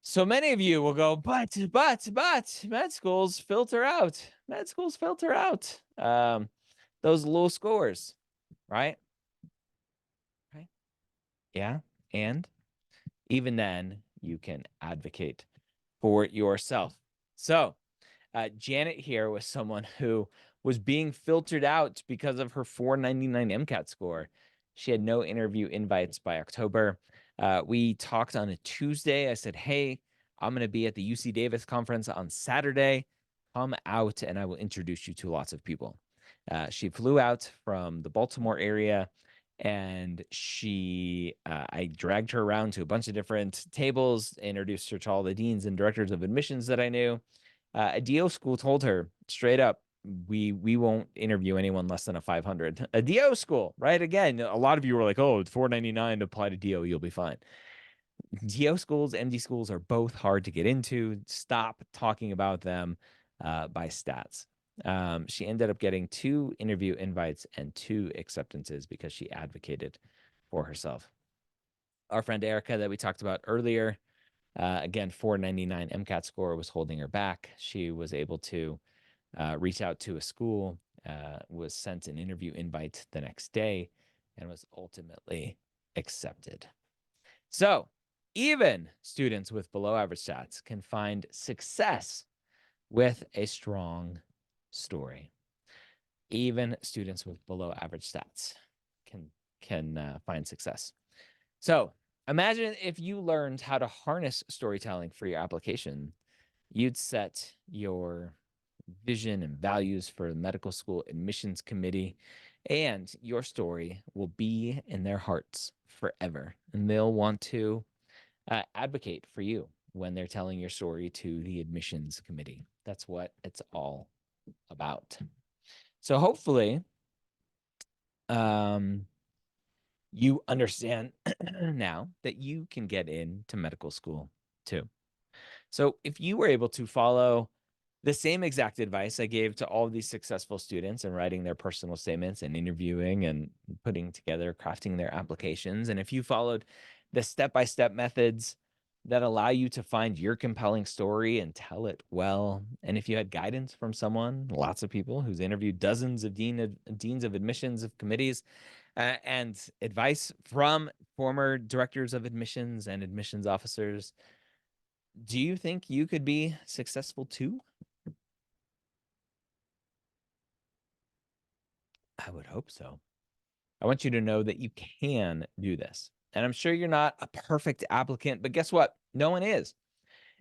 So many of you will go, but med schools filter out. Med schools filter out those low scores, right? Right. Yeah. And even then, you can advocate for yourself. So Janet here was someone who was being filtered out because of her 499 MCAT score. She had no interview invites by October. We talked on a Tuesday. I said, hey, I'm going to be at the UC Davis conference on Saturday. Come out and I will introduce you to lots of people. She flew out from the Baltimore area and I dragged her around to a bunch of different tables, introduced her to all the deans and directors of admissions that I knew. A DO school told her straight up, we won't interview anyone less than a 500. A DO school, right? Again, a lot of you were like, oh, it's $4.99 to apply to DO, you'll be fine. DO schools, MD schools are both hard to get into. Stop talking about them by stats. She ended up getting 2 interview invites and 2 acceptances because she advocated for herself. Our friend Erica that we talked about earlier, again, 499 MCAT score was holding her back. She was able to reach out to a school, was sent an interview invite the next day, and was ultimately accepted. So even students with below average stats can find success with a strong story. Even students with below average stats can find success. So imagine if you learned how to harness storytelling for your application. You'd set your vision and values for the medical school admissions committee, and your story will be in their hearts forever. And they'll want to advocate for you when they're telling your story to the admissions committee. That's what it's all about. So hopefully, you understand now that you can get into medical school too. So if you were able to follow the same exact advice I gave to all of these successful students in writing their personal statements and interviewing and putting together, crafting their applications, and if you followed the step-by-step methods that allow you to find your compelling story and tell it well, and if you had guidance from someone, lots of people who's interviewed dozens of deans of admissions of committees, and advice from former directors of admissions and admissions officers, do you think you could be successful too? I would hope so. I want you to know that you can do this. And I'm sure you're not a perfect applicant, but guess what? No one is.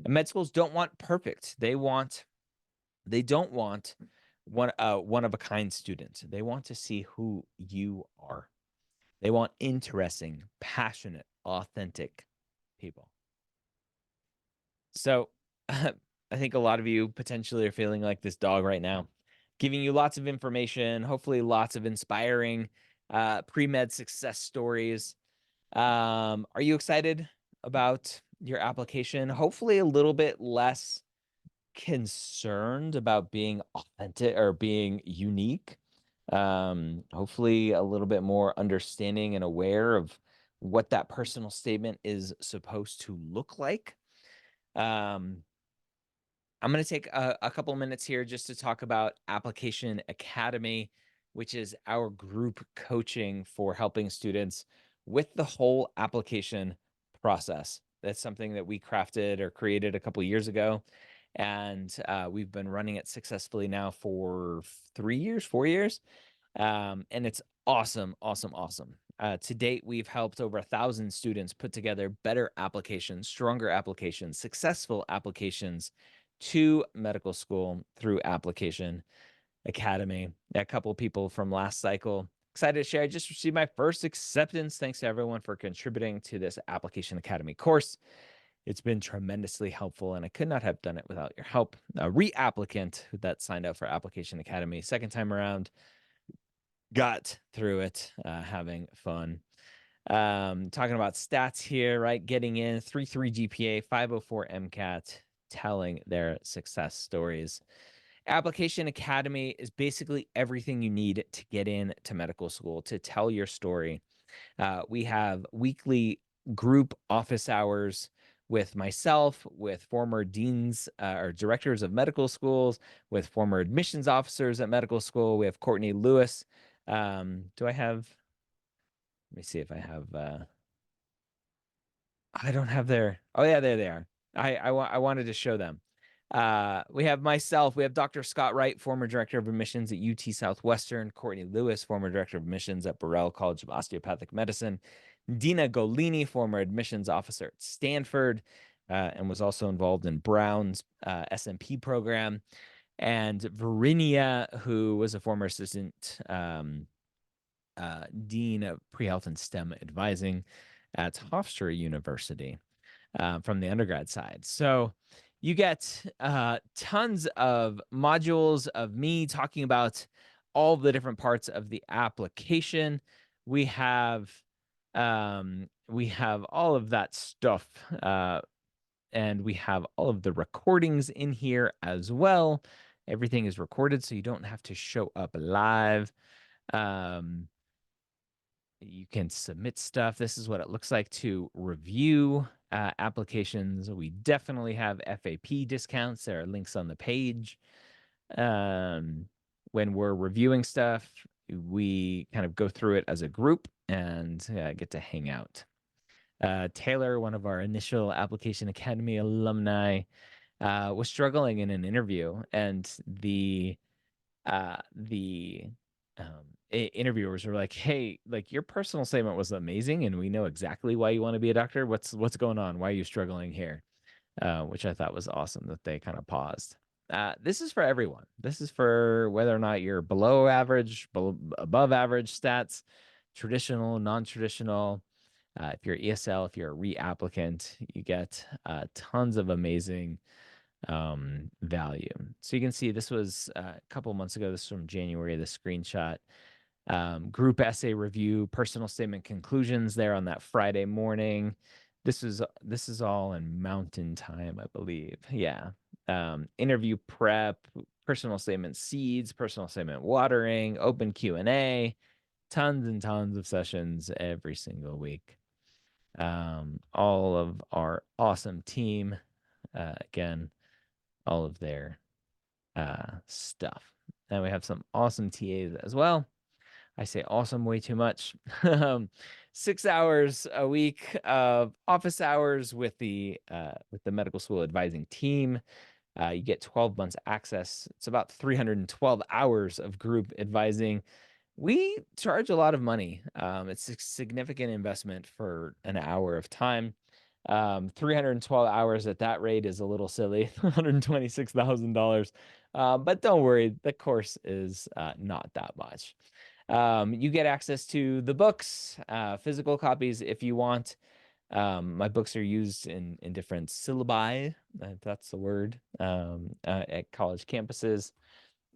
And med schools don't want perfect. They don't want one of a kind student. They want to see who you are. They want interesting, passionate, authentic people. So I think a lot of you potentially are feeling like this dog right now, giving you lots of information, hopefully lots of inspiring pre-med success stories. Are you excited about your application? Hopefully a little bit less concerned about being authentic or being unique. Hopefully a little bit more understanding and aware of what that personal statement is supposed to look like. I'm going to take a couple minutes here just to talk about Application Academy, which is our group coaching for helping students with the whole application process. That's something that we crafted or created a couple years ago. And we've been running it successfully now for 3 years, 4 years. And it's awesome, awesome, awesome. To date, we've helped over 1,000 students put together better applications, stronger applications, successful applications to medical school through Application Academy. A couple of people from last cycle excited to share. I just received my first acceptance. Thanks to everyone for contributing to this Application Academy course. It's been tremendously helpful, and I could not have done it without your help. A reapplicant that signed up for Application Academy second time around got through it, having fun. Talking about stats here, right? Getting in 3.3 GPA, 504 MCAT, telling their success stories. Application Academy is basically everything you need to get into medical school, to tell your story. We have weekly group office hours with myself, with former deans or directors of medical schools, with former admissions officers at medical school. We have Courtney Lewis. Do I have, let me see if I have, I don't have their, oh yeah, there they are. I wanted to show them. We have myself. We have Dr. Scott Wright, former director of admissions at UT Southwestern. Courtney Lewis, former director of admissions at Burrell College of Osteopathic Medicine. Dina Golini, former admissions officer at Stanford, and was also involved in Brown's SMP program. And Verinia, who was a former assistant dean of pre-health and STEM advising at Hofstra University from the undergrad side. So you get tons of modules of me talking about all the different parts of the application. We have all of that stuff, and we have all of the recordings in here as well. Everything is recorded, so you don't have to show up live. You can submit stuff. This is what it looks like to review applications. We definitely have FAP discounts. There are links on the page. When we're reviewing stuff, we kind of go through it as a group and get to hang out. Taylor, one of our initial Application Academy alumni, was struggling in an interview, and the interviewers were like, "Hey, like your personal statement was amazing, and we know exactly why you want to be a doctor. What's going on? Why are you struggling here?" Which I thought was awesome that they kind of paused. This is for everyone. This is for whether or not you're below average, above average stats, traditional, non-traditional. If you're ESL, if you're a reapplicant, you get tons of amazing value. So you can see this was a couple months ago. This is from January, the screenshot. Group essay review, personal statement conclusions there on that Friday morning. This is all in mountain time, I believe. Yeah. Interview prep, personal statement seeds, personal statement watering, open Q&A, tons and tons of sessions every single week. All of our awesome team, again, all of their stuff. And we have some awesome TAs as well. I say awesome way too much. 6 hours a week of office hours with the medical school advising team. You get 12 months access. It's about 312 hours of group advising. We charge a lot of money. It's a significant investment for an hour of time. 312 hours at that rate is a little silly, $126,000. But don't worry, the course is not that much. You get access to the books, physical copies if you want. My books are used in different syllabi, if that's the word, at college campuses.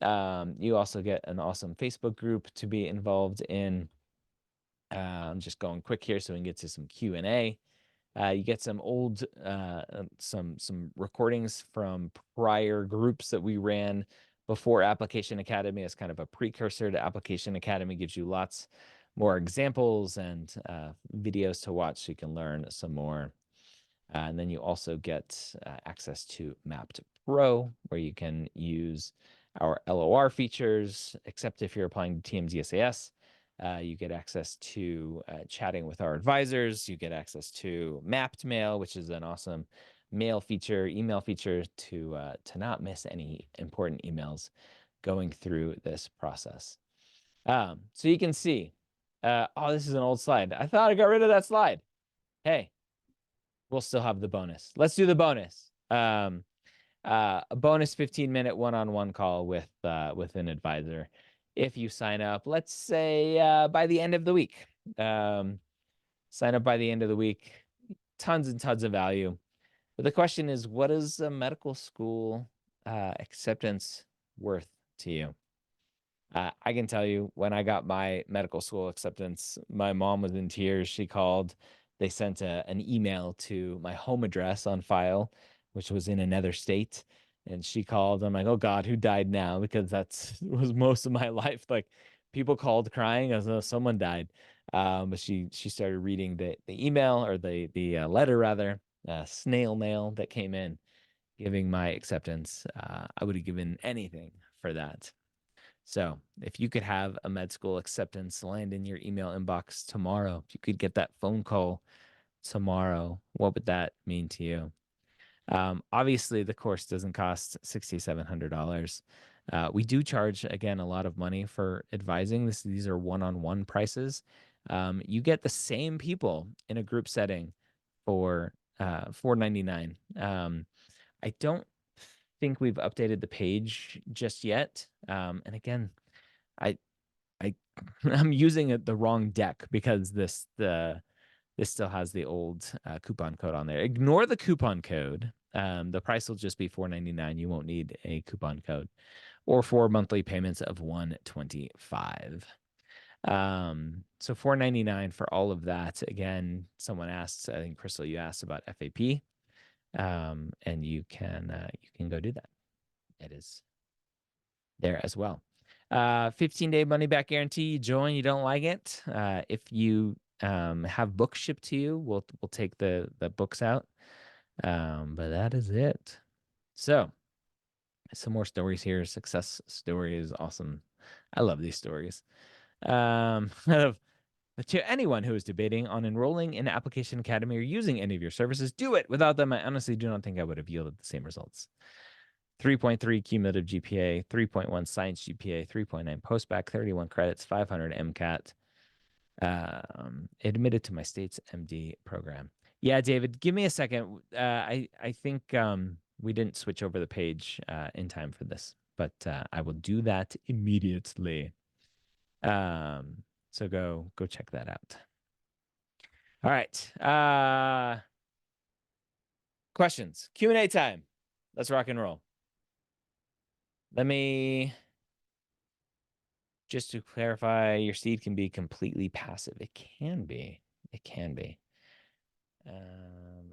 You also get an awesome Facebook group to be involved in. I'm just going quick here so we can get to some Q&A. You get some old, some recordings from prior groups that we ran before Application Academy as kind of a precursor to Application Academy. Gives you lots more examples and videos to watch so you can learn some more. And then you also get access to Mapped Pro, where you can use our LOR features, except if you're applying to TMDSAS. You get access to chatting with our advisors. You get access to Mapped Mail, which is an awesome email feature to not miss any important emails going through this process. So you can see, oh, this is an old slide. I thought I got rid of that slide. Hey, we'll still have the bonus. Let's do the bonus. A bonus 15-minute one-on-one call with an advisor if you sign up, let's say by the end of the week. Sign up by the end of the week. Tons and tons of value. But the question is, what is a medical school acceptance worth to you? I can tell you, when I got my medical school acceptance, my mom was in tears. She called. They sent an email to my home address on file, which was in another state. And she called. I'm like, oh God, who died now? Because that's was most of my life. Like, people called crying as though someone died. But she started reading the email, or the letter rather, snail mail that came in, giving my acceptance. I would have given anything for that. So if you could have a med school acceptance land in your email inbox tomorrow, if you could get that phone call tomorrow, what would that mean to you? Obviously, the course doesn't cost $6,700. We do charge, again, a lot of money for advising. These are one-on-one prices. You get the same people in a group setting for $499. I don't think we've updated the page just yet. And again, I I I'm using the wrong deck because this still has the old coupon code on there. Ignore the coupon code. The price will just be $499. You won't need a coupon code, or 4 monthly payments of $125. So $499 for all of that. Again, someone asked, I think Crystal, you asked about FAP, and you can go do that. It is there as well. 15-day money back guarantee. You join, you don't like it. If you have books shipped to you, we'll take the books out. But that is it. So some more stories here. Success stories, awesome. I love these stories. To anyone who is debating on enrolling in Application Academy or using any of your services, do it. Without them, I honestly do not think I would have yielded the same results. 3.3 cumulative GPA, 3.1 science GPA, 3.9 postbac, 31 credits, 500 MCAT. Admitted to my state's MD program. Yeah, David, give me a second. I think we didn't switch over the page in time for this, but I will do that immediately. So go check that out. All right. Questions. Q&A time. Let's rock and roll. Let me just to clarify, your seed can be completely passive. It can be. It can be.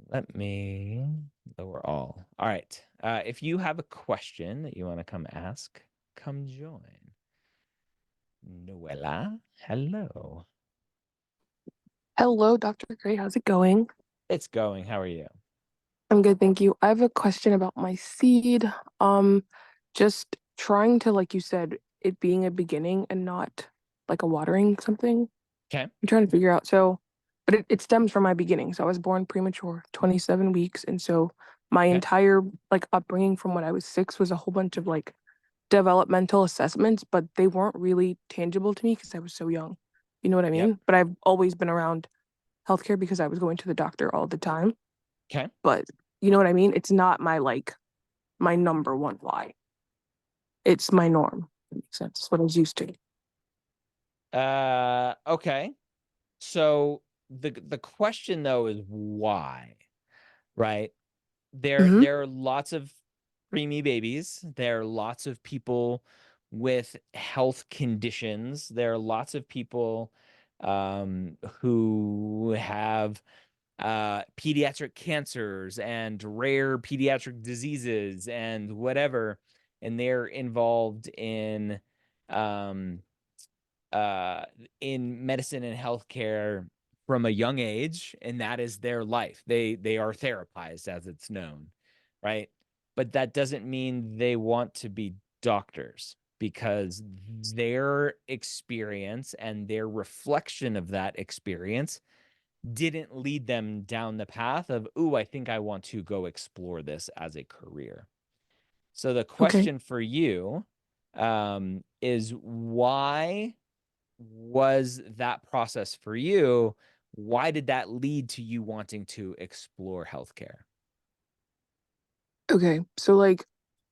Let me lower all. All right. If you have a question that you want to come ask, come join. Noella, hello. Hello, Dr. Gray. How's it going? It's going. How are you? I'm good, thank you. I have a question about my seed. Just trying to, like you said, it being a beginning and not like a watering something. Okay. I'm trying to figure out. But it stems from my beginning. So I was born premature, 27 weeks. And so my entire like upbringing from when I was 6 was a whole bunch of like developmental assessments, but they weren't really tangible to me because I was so young. You know what I mean? Yep. But I've always been around healthcare because I was going to the doctor all the time. Okay. But you know what I mean? It's not my number one why. It's my norm. That makes sense. It's what I was used to. Okay. So the question though is why, right? There are lots of preemie babies. There are lots of people with health conditions. There are lots of people who have pediatric cancers and rare pediatric diseases and whatever, and they're involved um, in medicine and healthcare from a young age, and that is their life. They are therapized, as it's known, right? But that doesn't mean they want to be doctors, because their experience and their reflection of that experience didn't lead them down the path of, ooh, I think I want to go explore this as a career. So the Okay. question for you is, why was that process for you? Why did that lead to you wanting to explore healthcare? Okay. So like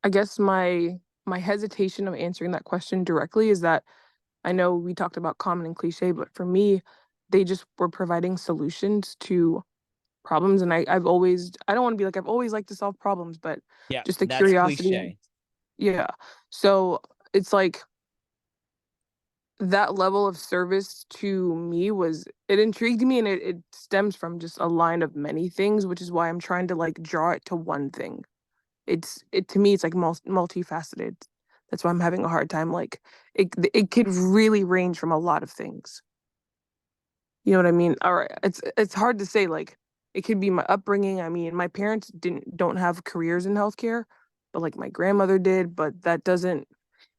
I guess my hesitation of answering that question directly is that I know we talked about common and cliche, but for me, they just were providing solutions to problems. And I don't want to be like, I've always liked to solve problems, but Yeah, just the that's curiosity. cliche. Yeah. So it's like that level of service to me it intrigued me, and it stems from just a line of many things, which is why I'm trying to like draw it to one thing. It to me, it's like multifaceted. That's why I'm having a hard time. Like it could really range from a lot of things. You know what I mean? Or it's hard to say. Like it could be my upbringing. I mean, my parents don't have careers in healthcare, but like my grandmother did. But that doesn't.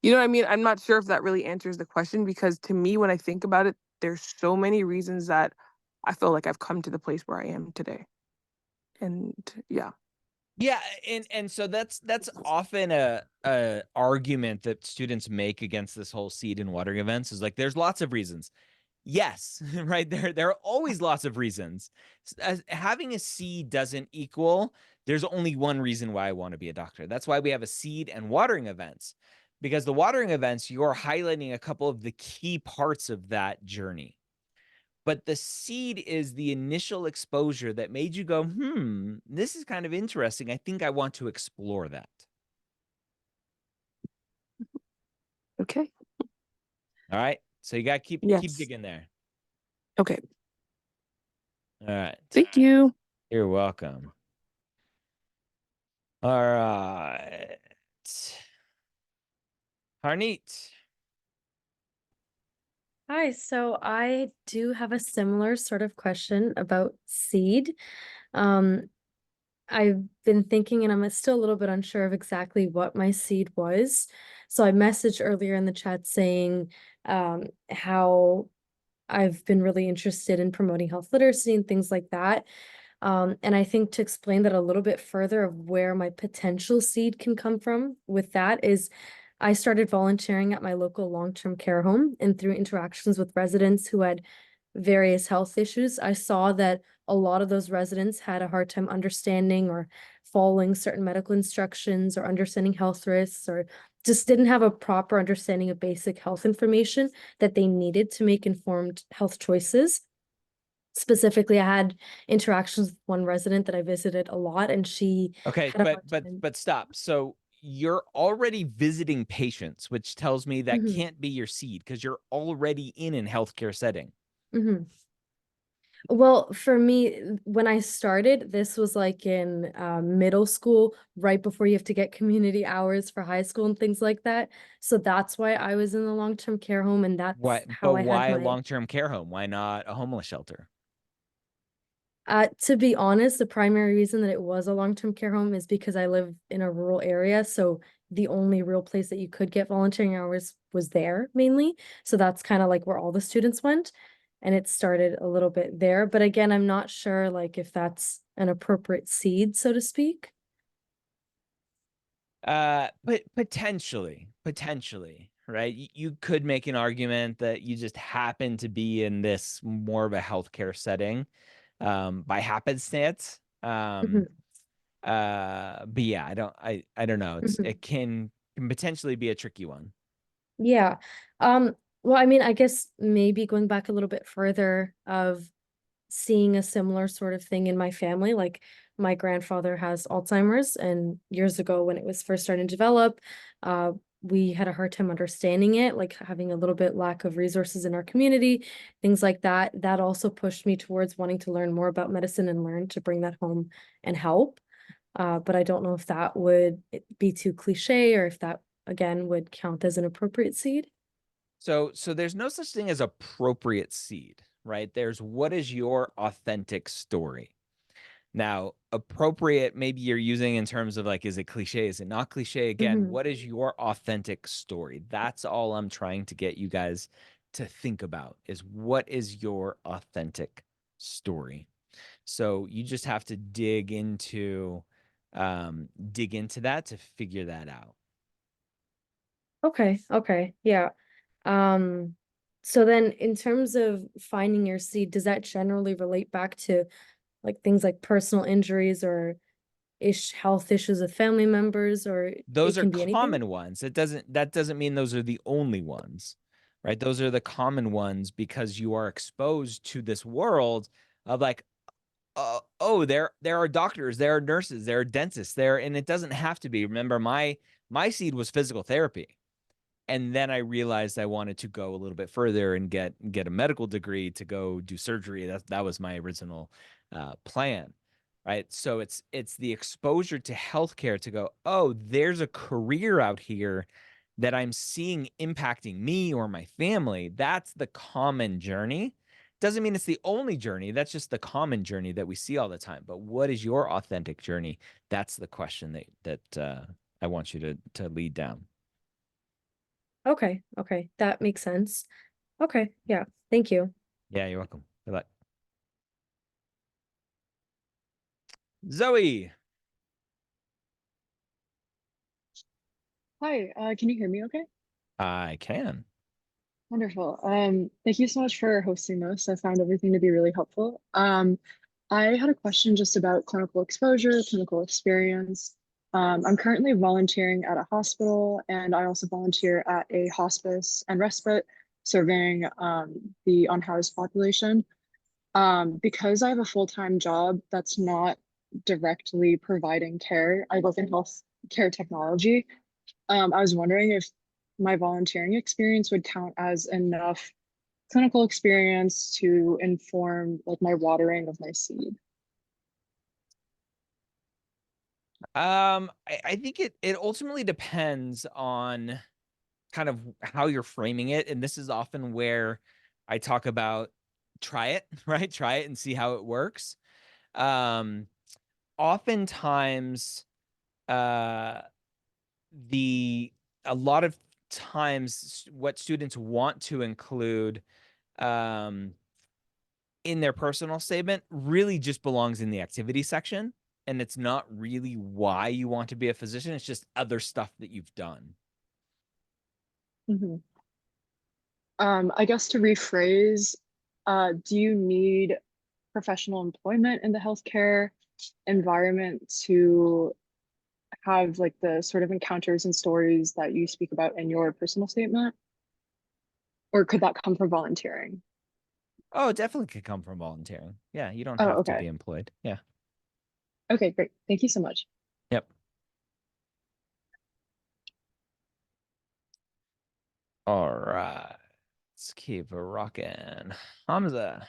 You know what I mean? I'm not sure if that really answers the question, because to me, when I think about it, there's so many reasons that I feel like I've come to the place where I am today. And yeah. Yeah, and so that's often a argument that students make against this whole seed and watering events is like there's lots of reasons. Yes, right there are always lots of reasons. Having a seed doesn't equal there's only one reason why I want to be a doctor. That's why we have a seed and watering events. Because the watering events, you're highlighting a couple of the key parts of that journey. But the seed is the initial exposure that made you go, this is kind of interesting. I think I want to explore that. Okay. All right. So you got to keep Yes. digging there. Okay. All right. Thank you. You're welcome. All right. Harneet. Hi, so I do have a similar sort of question about seed. Um, I've been thinking, and I'm still a little bit unsure of exactly what my seed was. So I messaged earlier in the chat saying how I've been really interested in promoting health literacy and things like that. And I think to explain that a little bit further of where my potential seed can come from with that is I started volunteering at my local long-term care home, and through interactions with residents who had various health issues, I saw that a lot of those residents had a hard time understanding or following certain medical instructions or understanding health risks, or just didn't have a proper understanding of basic health information that they needed to make informed health choices. Specifically, I had interactions with one resident that I visited a lot, and she Okay, had a hard time. but stop. So you're already visiting patients, which tells me that Mhm, can't be your seed because you're already in a healthcare setting. mhm. Well, for me, when I started, this was like in middle school, right before you have to get community hours for high school and things like that. So that's why I was in the long-term care home, and that's Why? how But I had why a my long-term care home? Why not a homeless shelter? To be honest, the primary reason that it was a long-term care home is because I live in a rural area. So the only real place that you could get volunteering hours was there mainly. So that's kind of like where all the students went. And it started a little bit there. But again, I'm not sure like if that's an appropriate seed, so to speak. But potentially, right? You could make an argument that you just happen to be in this more of a healthcare setting, by happenstance. Mhm, But yeah, I don't know. mhm. It can potentially be a tricky one. Yeah. Well, I mean, I guess maybe going back a little bit further of seeing a similar sort of thing in my family. Like my grandfather has Alzheimer's, and years ago when it was first starting to develop, uh, we had a hard time understanding it, like having a little bit lack of resources in our community, things like that. That also pushed me towards wanting to learn more about medicine and learn to bring that home and help. But I don't know if that would be too cliche or if that again would count as an appropriate seed. So there's no such thing as appropriate seed, right? There's what is your authentic story. Now, appropriate, maybe you're using in terms of like, is it cliche? Is it not cliche? Again, Hmm. what is your authentic story? That's all I'm trying to get you guys to think about is what is your authentic story? So you just have to dig into that to figure that out. Okay, okay, yeah. Um, so then in terms of finding your seed, does that generally relate back to like things like personal injuries or ish health issues with family members, or it Those are can be anything? common ones. That doesn't mean those are the only ones, right? Those are the common ones because you are exposed to this world of like, oh, there are doctors, there are nurses, there are dentists there, and it doesn't have to be. Remember, my seed was physical therapy. And then I realized I wanted to go a little bit further and get a medical degree to go do surgery. That was my original plan, right? So it's the exposure to healthcare to go, oh, there's a career out here that I'm seeing impacting me or my family. That's the common journey. Doesn't mean it's the only journey. That's just the common journey that we see all the time. But what is your authentic journey? That's the question that I want you to lead down. Okay, okay, that makes sense. Okay, yeah, thank you. Yeah, you're welcome. Good luck. Zoe. Hi, can you hear me okay? I can. Wonderful. Thank you so much for hosting this. I found everything to be really helpful. I had a question just about clinical exposure, clinical experience. I'm currently volunteering at a hospital, and I also volunteer at a hospice and respite serving the unhoused population. Because I have a full-time job that's not directly providing care, I work in health care technology. I was wondering if my volunteering experience would count as enough clinical experience to inform like my watering of my seed. I think it ultimately depends on kind of how you're framing it. And this is often where I talk about try it, right? Try it and see how it works. Um, Oftentimes, uh, the a lot of times what students want to include um, in their personal statement really just belongs in the activity section. And it's not really why you want to be a physician. It's just other stuff that you've done. Mhm. I guess to rephrase, do you need professional employment in the healthcare environment to have like the sort of encounters and stories that you speak about in your personal statement? Or could that come from volunteering? Oh, it definitely could come from volunteering. Yeah, you don't Oh, have to be okay. employed. Yeah. Okay, great. Thank you so much. Yep. All right. Let's keep it rocking. Hamza,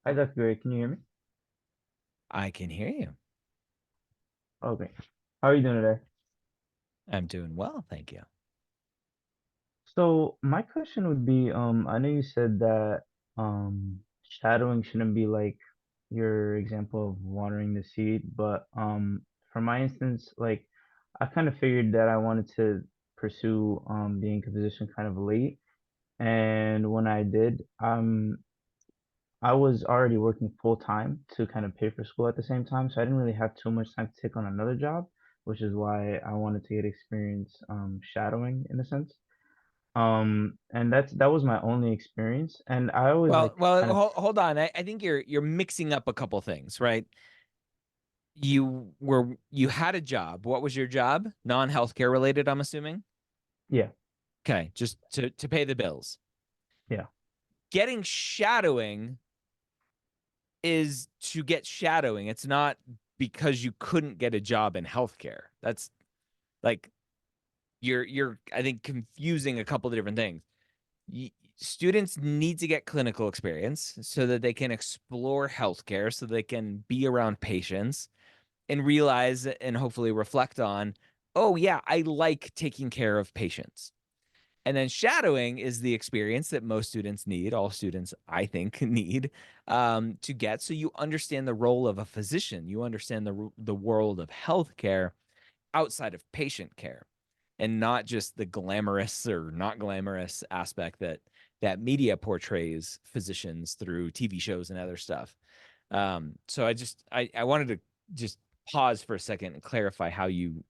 Hi, Dr. Gray. Can you hear me? I can hear you. Okay. How are you doing today? I'm doing well, thank you. So my question would be, I know you said that shadowing shouldn't be like your example of watering the seed, but for my instance, like I kind of figured that I wanted to pursue being a physician kind of late. And when I did, I was already working full time to kind of pay for school at the same time, so I didn't really have too much time to take on another job, which is why I wanted to get experience shadowing in a sense. And that was my only experience, and I always Well, like well, kind of hold on. I think you're mixing up a couple things, right? You had a job. What was your job? Non-healthcare related, I'm assuming. yeah, Okay, just to pay the bills. yeah, Getting shadowing is to get shadowing. It's not because you couldn't get a job in healthcare. That's like you're I think confusing a couple of different things. Students need to get clinical experience so that they can explore healthcare, so they can be around patients and realize and hopefully reflect on, oh yeah, I like taking care of patients. And then shadowing is the experience that most students need, all students, I think, need to get. So you understand the role of a physician, you understand the world of healthcare outside of patient care, and not just the glamorous or not glamorous aspect that media portrays physicians through TV shows and other stuff. So I wanted to just pause for a second and clarify how you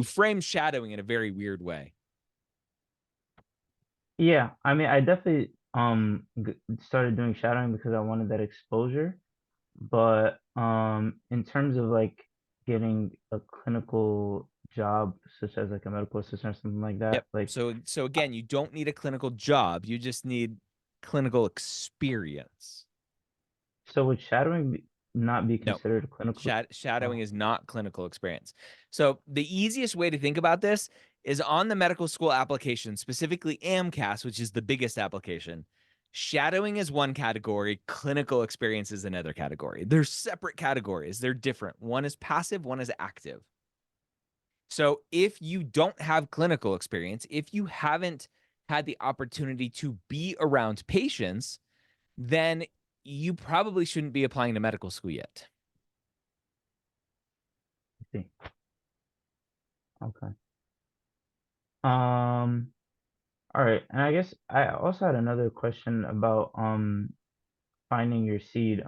frame shadowing in a very weird way. yeah. I mean, I definitely started doing shadowing because I wanted that exposure. But in terms of like getting a clinical job, such as like a medical assistant or something like Yep. that, like So again, you don't need a clinical job. You just need clinical experience. so would not be No, considered a clinical? shadowing Oh, is not clinical experience. So the easiest way to think about this is on the medical school application, specifically AMCAS, which is the biggest application. Shadowing is one category, clinical experience is another category. They're separate categories. They're different. One is passive, one is active. So if you don't have clinical experience, if you haven't had the opportunity to be around patients, then you probably shouldn't be applying to medical school yet. I see. Okay. Um, all right. And I guess I also had another question about finding your seed.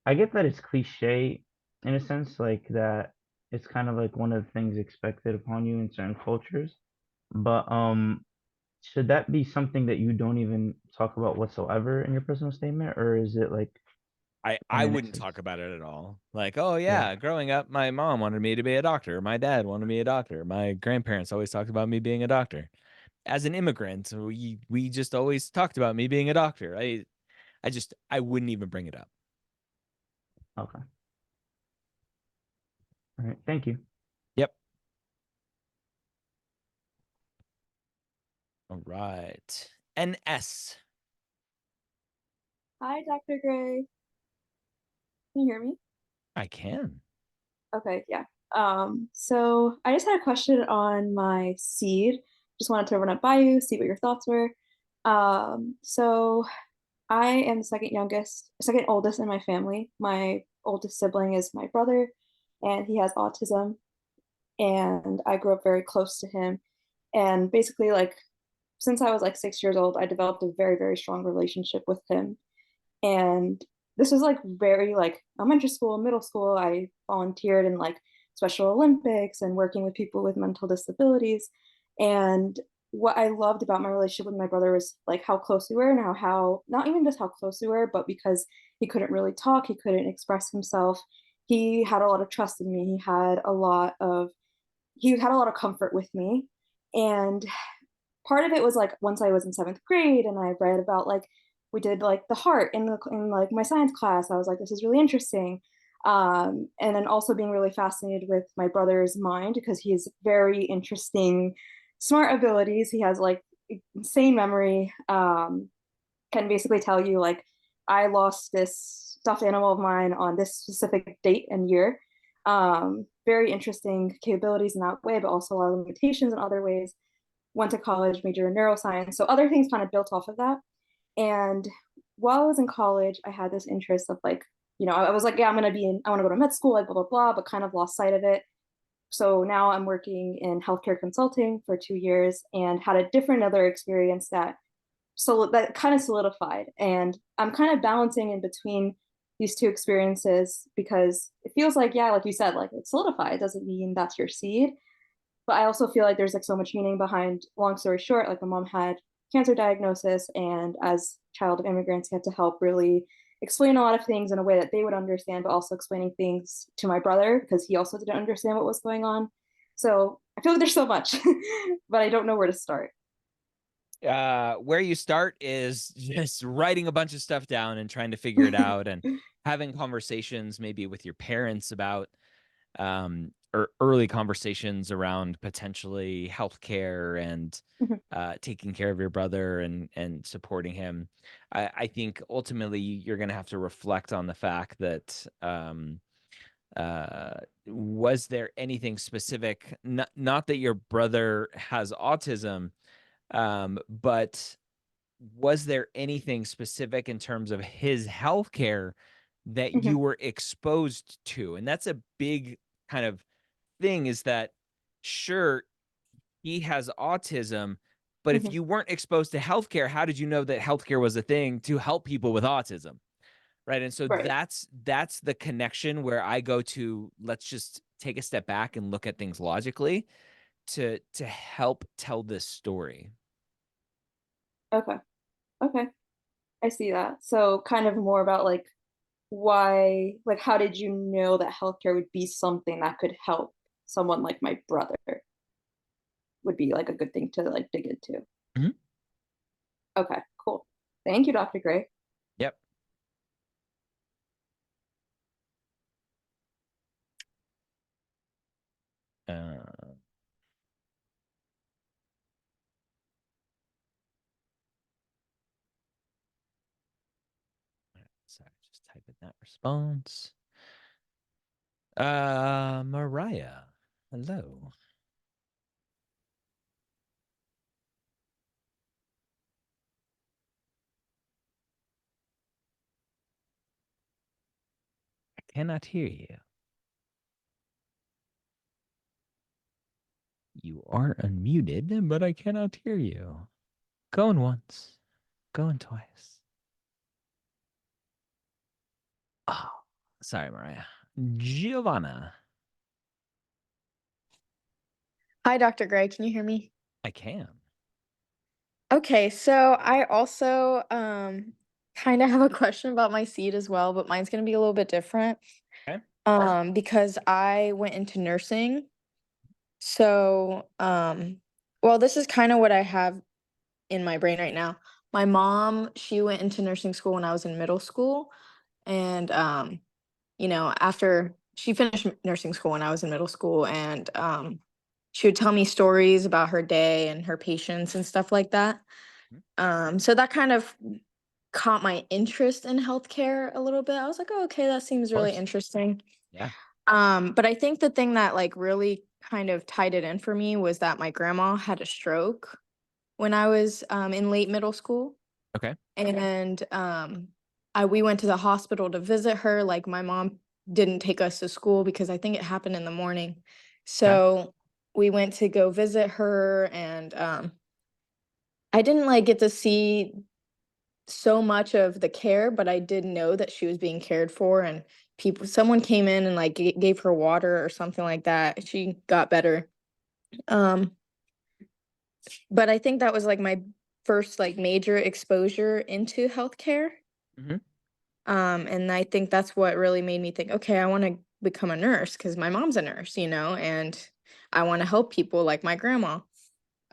I get that it's cliche in a sense, like that it's kind of like one of the things expected upon you in certain cultures. But should that be something that you don't even talk about whatsoever in your personal statement, or is it like in I an wouldn't essence? talk about it at all. Like, oh Yeah. yeah, growing up, my mom wanted me to be a doctor. My dad wanted me a doctor. My grandparents always talked about me being a doctor. As an immigrant, we just always talked about me being a doctor. I wouldn't even bring it up. Okay. All right. Thank you. Yep. All right. NS. Hi, Dr. Gray. Can you hear me? I can. Okay, yeah. So I just had a question on my seed. Just wanted to run it by you, see what your thoughts were. So I am the second oldest in my family. My oldest sibling is my brother, and he has autism, and I grew up very close to him. And basically, like, since I was like 6 years old, I developed a very, very strong relationship with him. And this was like very like elementary school, middle school. I volunteered in like Special Olympics and working with people with mental disabilities. And what I loved about my relationship with my brother was like how close we were, and how not even just how close we were, but because he couldn't really talk, he couldn't express himself. He had a lot of trust in me. He had a lot of comfort with me. And part of it was like once I was in seventh grade and I read about like we did like the heart in like my science class. I was like, this is really interesting. And then also being really fascinated with my brother's mind because he's very interesting, smart abilities. He has like insane memory. Can basically tell you like I lost this stuffed animal of mine on this specific date and year. Very interesting capabilities in that way, but also a lot of limitations in other ways. Went to college, major in neuroscience. So other things kind of built off of that. And while I was in college, I had this interest of like, I was like, yeah, I want to go to med school, like blah, blah, blah, but kind of lost sight of it. So now I'm working in healthcare consulting for 2 years and had a different other experience that kind of solidified. And I'm kind of balancing in between these two experiences because it feels like, yeah, like you said, like it's solidified. It doesn't mean that's your seed, but I also feel like there's like so much meaning behind, long story short, like my mom had cancer diagnosis, and as child of immigrants, he had to help really explain a lot of things in a way that they would understand, but also explaining things to my brother because he also didn't understand what was going on. So I feel like there's so much, but I don't know where to start. Where you start is just writing a bunch of stuff down and trying to figure it out and having conversations maybe with your parents about or early conversations around potentially healthcare and taking care of your brother and supporting him. I think ultimately you're going to have to reflect on the fact that was there anything specific? Not that your brother has autism, but was there anything specific in terms of his healthcare that you were exposed to? And that's a big kind of thing is that sure, he has autism, but if you weren't exposed to healthcare, how did you know that healthcare was a thing to help people with autism? Right. And so Right. that's the connection where I go to, let's just take a step back and look at things logically to help tell this story. Okay. Okay. I see that. So kind of more about like why, like how did you know that healthcare would be something that could help someone like my brother would be like a good thing to like dig into. Mhm. Okay, cool. Thank you, Dr. Gray. Yep. Uh, Sorry, just type in that response. Mariah, hello. I cannot hear you. You are unmuted, but I cannot hear you. Going once, going twice. Oh, sorry, Mariah. Giovanna. Hi, Dr. Gray. Can you hear me? I can. Okay, so I also kind of have a question about my seed as well, but mine's going to be a little bit different. Okay. Because I went into nursing. So, well, this is kind of what I have in my brain right now. My mom, she went into nursing school when I was in middle school, and after she finished nursing school when I was in middle school, and she would tell me stories about her day and her patients and stuff like that. So that kind of caught my interest in healthcare a little bit. I was like, oh, okay, that seems Of really course. interesting. Yeah. But I think the thing that like really kind of tied it in for me was that my grandma had a stroke when I was in late middle school. Okay. And we went to the hospital to visit her. Like my mom didn't take us to school because I think it happened in the morning. Okay. So we went to go visit her, and I didn't like get to see so much of the care, but I did know that she was being cared for, and someone came in and like gave her water or something like that. She got better. Um, but I think that was like my first like major exposure into healthcare. Mm-hmm. And I think that's what really made me think, okay, I want to become a nurse because my mom's a nurse, and I want to help people like my grandma,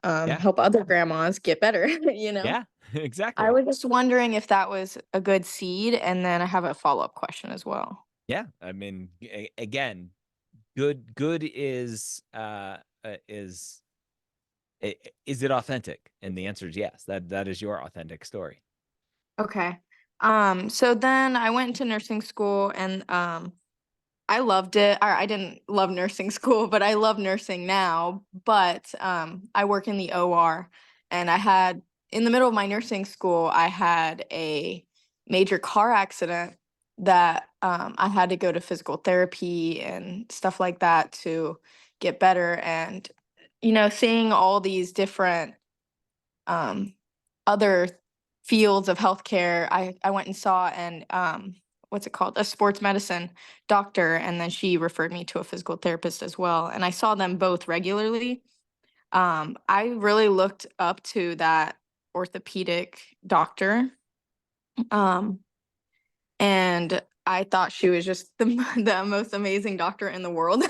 Yeah. help other grandmas get better, you know? Yeah. I Exactly. was just wondering if that was a good seed, and then I have a follow-up question as well. Yeah. I mean, again, good is is it authentic? And the answer is yes. That is your authentic story. Okay. So then I went to nursing school, and I loved it. Or I didn't love nursing school, but I love nursing now. But I work in the OR, and in the middle of my nursing school, I had a major car accident that I had to go to physical therapy and stuff like that to get better. And, seeing all these different um, other fields of healthcare, I went and saw what's it called? A sports medicine doctor, and then she referred me to a physical therapist as well. And I saw them both regularly. I really looked up to that orthopedic doctor. Um, and I thought she was just the most amazing doctor in the world.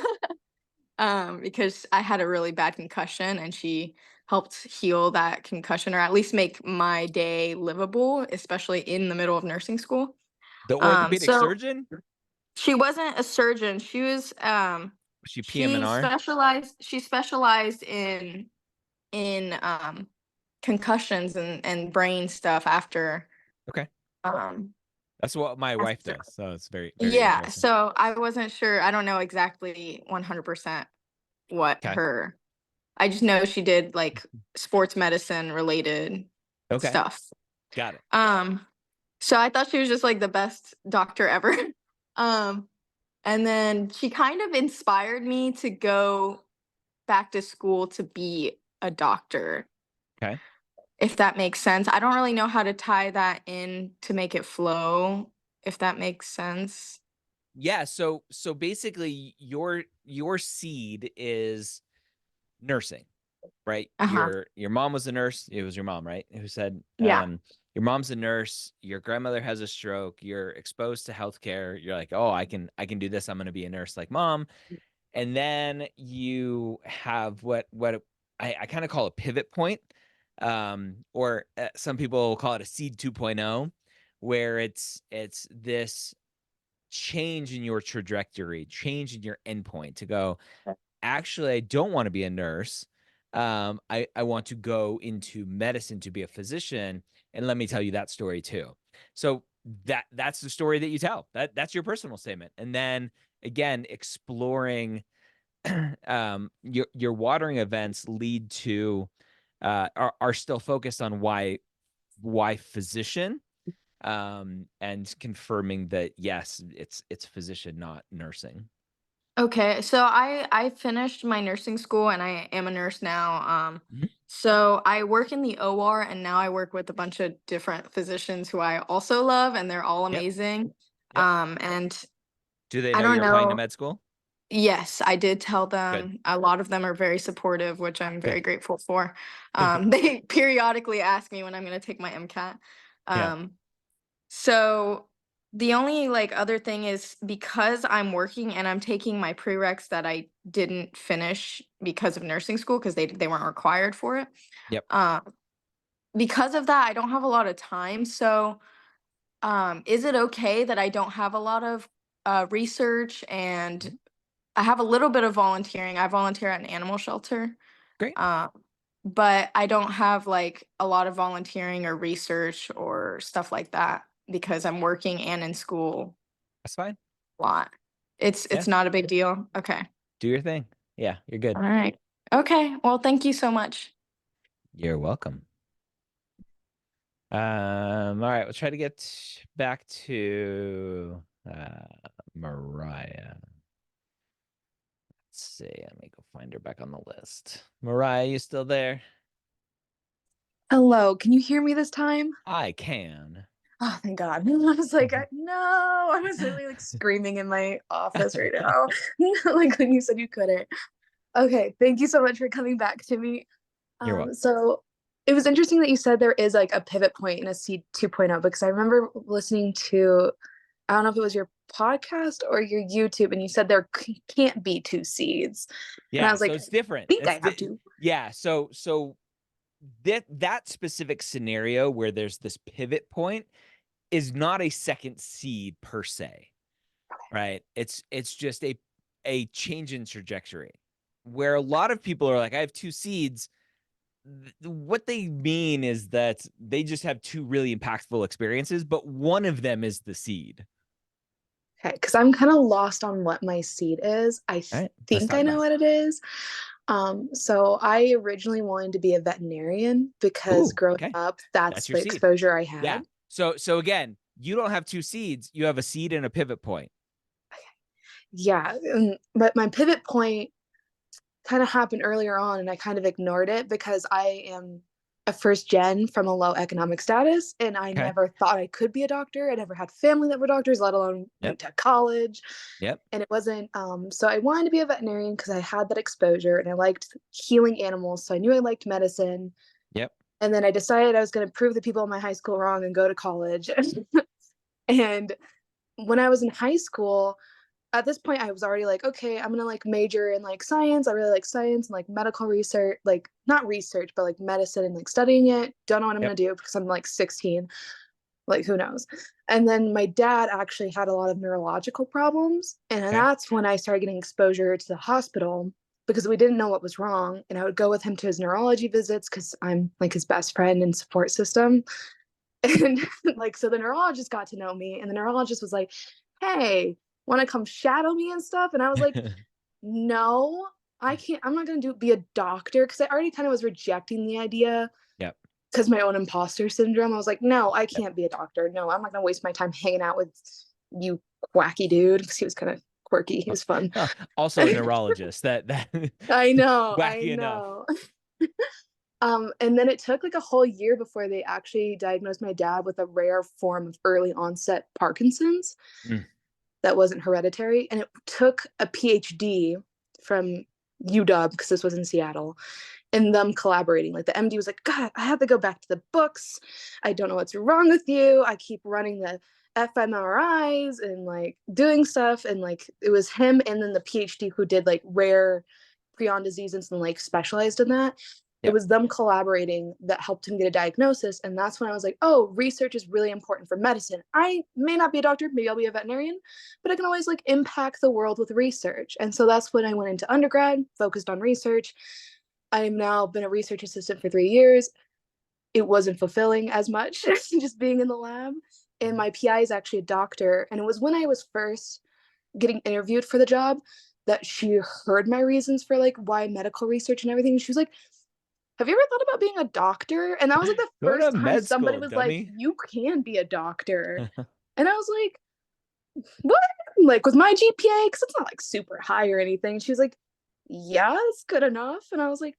Because I had a really bad concussion, and she helped heal that concussion, or at least make my day livable, especially in the middle of nursing school. The orthopedic So surgeon? she wasn't a surgeon. She was Was she she PM&R? specialized in concussions and brain stuff after Okay. um That's what my wife after does. So it's very, very yeah, interesting. so I wasn't sure. I don't know exactly 100% what Okay. I just know she did like sports medicine related Okay. stuff. Got it. So I thought she was just like the best doctor ever. Um, and then she kind of inspired me to go back to school to be a doctor, Okay. if that makes sense. I don't really know how to tie that in to make it flow, if that makes sense. Yeah. So basically your seed is nursing, right? Uh-huh. Your mom was a nurse. It was your mom, right? Who said, Yeah. your mom's a nurse, your grandmother has a stroke, you're exposed to healthcare. You're like, oh, I can do this. I'm gonna be a nurse like mom. And then you have what I kind of call a pivot point, or some people call it a seed 2.0, where it's this change in your trajectory, change in your endpoint to go, actually, I don't want to be a nurse. I want to go into medicine to be a physician. And let me tell you that story too. So that's the story that you tell. That's your personal statement. And then again, exploring your watering events lead to are still focused on why physician, and confirming that yes, it's physician, not nursing. Okay, so I finished my nursing school, and I am a nurse now. Mhm. So I work in the OR, and now I work with a bunch of different physicians who I also love, and they're all Yep. amazing. Yep. And Do they I know don't you're applying to know. med school? Yes, I did tell Good. them. A lot of them are very supportive, which I'm very Good. grateful for. They periodically ask me when I'm going to take my MCAT. Yeah. So the only like other thing is because I'm working and I'm taking my prereqs that I didn't finish because of nursing school because they weren't required for it. Yep. Because of that, I don't have a lot of time. So is it okay that I don't have a lot of research and Mhm. I have a little bit of volunteering. I volunteer at an animal shelter. Great. But I don't have like a lot of volunteering or research or stuff like that because I'm working and in school That's fine. a lot. It's Yeah. not a big deal. Okay. Do your thing. Yeah, you're good. All right. Okay. Well, thank you so much. You're welcome. All right, we'll try to get back to Mariah. Let's see. Let me go find her back on the list. Mariah, you still there? Hello, can you hear me this time? I can. Oh, thank God. I was like, no, I was really like screaming in my office right now. Like when you said you couldn't. Okay, thank you so much for coming back to me. You're welcome. So it was interesting that you said there is like a pivot point in a Seed 2.0 because I remember listening to, I don't know if it was your podcast or your YouTube, and you said there can't be two seeds. And I Yeah, was so like, it's different. I think I have to. Yeah, so that specific scenario where there's this pivot point is not a second seed per se, right? It's just a change in trajectory where a lot of people are like, I have two seeds. What they mean is that they just have two really impactful experiences, but one of them is the seed. Okay, because I'm kind of lost on what my seed is. I right, think I know what it is. So I originally wanted to be a veterinarian because growing up, that's your the seed. exposure I had. Yeah. So again, you don't have two seeds, you have a seed and a pivot point. Okay. Yeah, but my pivot point kind of happened earlier on and I kind of ignored it because I am a first gen from a low economic status and I never thought I could be a doctor. I never had family that were doctors, let alone went to college. Yep. And it wasn't so I wanted to be a veterinarian because I had that exposure and I liked healing animals, so I knew I liked medicine. Yep. And then I decided I was going to prove the people in my high school wrong and go to college. And when I was in high school, at this point I was already like, okay, I'm gonna like major in like science. I really like science and like medical research, like not research but like medicine and like studying it. Don't know what I'm gonna do because I'm like 16, like who knows. And then my dad actually had a lot of neurological problems, and that's when I started getting exposure to the hospital because we didn't know what was wrong, and I would go with him to his neurology visits because I'm like his best friend and support system. And like, so the neurologist got to know me and the neurologist was like, hey, want to come shadow me and stuff? And I was like, no, I can't. I'm not going to be a doctor because I already kind of was rejecting the idea. Yep. Because my own imposter syndrome. I was like, no, I can't be a doctor. No, I'm not going to waste my time hanging out with you quacky dude because he was kind of quirky. He was fun. Also a neurologist. that I know. wacky I know. And then it took like a whole year before they actually diagnosed my dad with a rare form of early onset Parkinson's that wasn't hereditary. And it took a PhD from UW, because this was in Seattle, and them collaborating. Like the MD was like, God, I have to go back to the books. I don't know what's wrong with you. I keep running the fMRIs and like doing stuff. And like it was him and then the PhD who did like rare prion diseases and like specialized in that. It was them collaborating that helped him get a diagnosis. And that's when I was like, oh, research is really important for medicine. I may not be a doctor, maybe I'll be a veterinarian, but I can always like impact the world with research. And so that's when I went into undergrad, focused on research. I've now been a research assistant for 3 years. It wasn't fulfilling as much just being in the lab. And my PI is actually a doctor. And it was when I was first getting interviewed for the job that she heard my reasons for like why medical research and everything. She was like, have you ever thought about being a doctor? And that was like the first time somebody was like, you can be a doctor. And I was like, what? Like with my GPA, because it's not like super high or anything. She was like, yeah, it's good enough. And I was like,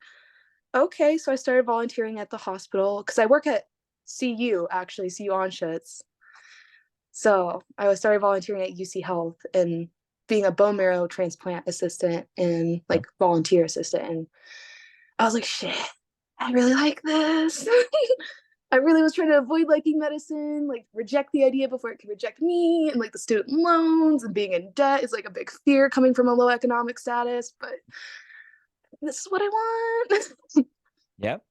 okay. So I started volunteering at the hospital because I work at CU, actually, CU Anschutz. So I started volunteering at UC Health, and being a bone marrow transplant assistant and like volunteer assistant. And I was like, shit, I really like this. I really was trying to avoid liking medicine, like reject the idea before it could reject me. And like the student loans and being in debt is like a big fear coming from a low economic status. But this is what I want. Yep.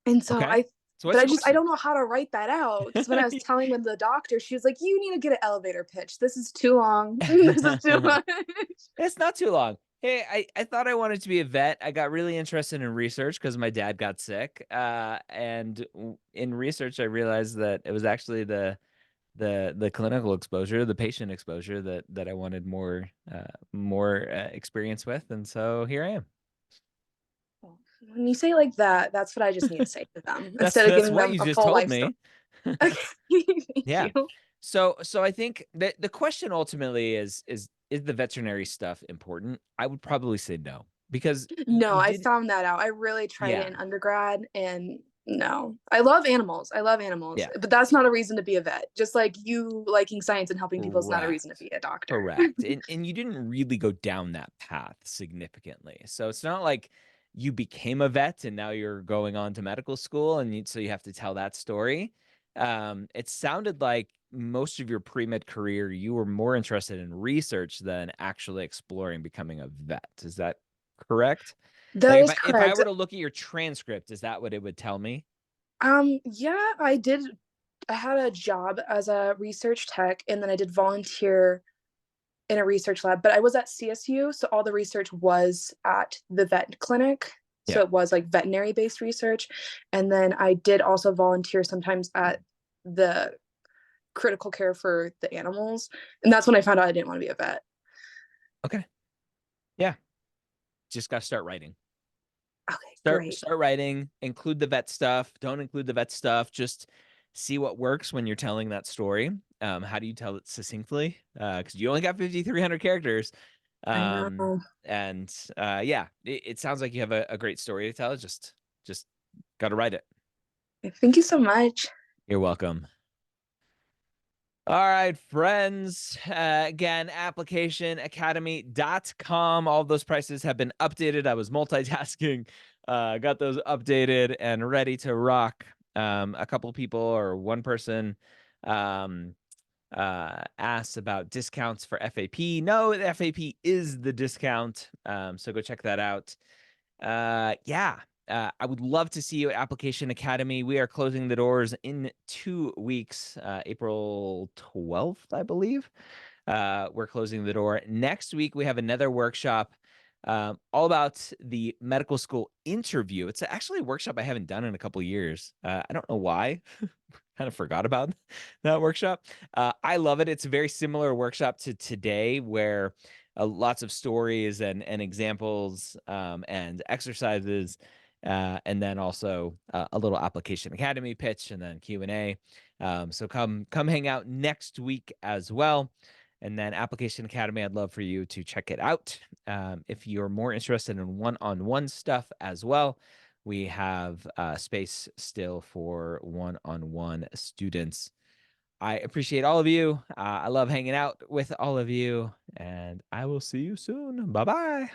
And so Okay. So I don't know how to write that out. Because when I was telling the doctor, she was like, you need to get an elevator pitch. This is too long. This is too much. It's not too long. Hey, I thought I wanted to be a vet. I got really interested in research because my dad got sick. And in research, I realized that it was actually the clinical exposure, the patient exposure that I wanted more experience with. And so here I am. When you say like that, that's what I just need to say to them That's instead of giving what them you a just full told life story. me. Okay. Thank Yeah. you. So I think that the question ultimately is the veterinary stuff important? I would probably say no, because No, you I did. found that out. I really tried Yeah. it in undergrad, and no. I love animals. Yeah. But that's not a reason to be a vet. Just like you liking science and helping people is not a reason to Correct. be a doctor. Correct. And you didn't really go down that path significantly. So it's not like you became a vet and now you're going on to medical school and so you have to tell that story. It sounded like most of your pre-med career, you were more interested in research than actually exploring becoming a vet. Is that correct? That Like is if I correct. were to look at your transcript, is that what it would tell me? Yeah, I did. I had a job as a research tech, and then I did volunteer in a research lab, but I was at CSU, so all the research was at the vet clinic. So Yeah. it was like veterinary based research. And then I did also volunteer sometimes at the critical care for the animals. And that's when I found out I didn't want to be a vet. Okay. Yeah. Just got to start writing. Okay, great. Start writing, include the vet stuff. Don't include the vet stuff. Just see what works when you're telling that story. How do you tell it succinctly? Because you only got 5,300 characters. I know. And yeah, it sounds like you have a great story to tell. Just got to write it. Thank you so much. You're welcome. All right, friends. Again, applicationacademy.com. All those prices have been updated. I was multitasking, got those updated and ready to rock. A couple people or one person asked about discounts for FAP. No, the FAP is the discount. So go check that out. Yeah. I would love to see you at Application Academy. We are closing the doors in 2 weeks, April 12th, I believe. We're closing the door. Next week, we have another workshop all about the medical school interview. It's actually a workshop I haven't done in a couple years. I don't know why. Kind of forgot about that workshop. I love it. It's a very similar workshop to today where lots of stories and examples and exercises, and then also a little Application Academy pitch and then Q&A. So come hang out next week as well. And then Application Academy, I'd love for you to check it out. If you're more interested in one-on-one stuff as well, we have space still for one-on-one students. I appreciate all of you. I love hanging out with all of you, and I will see you soon. Bye-bye.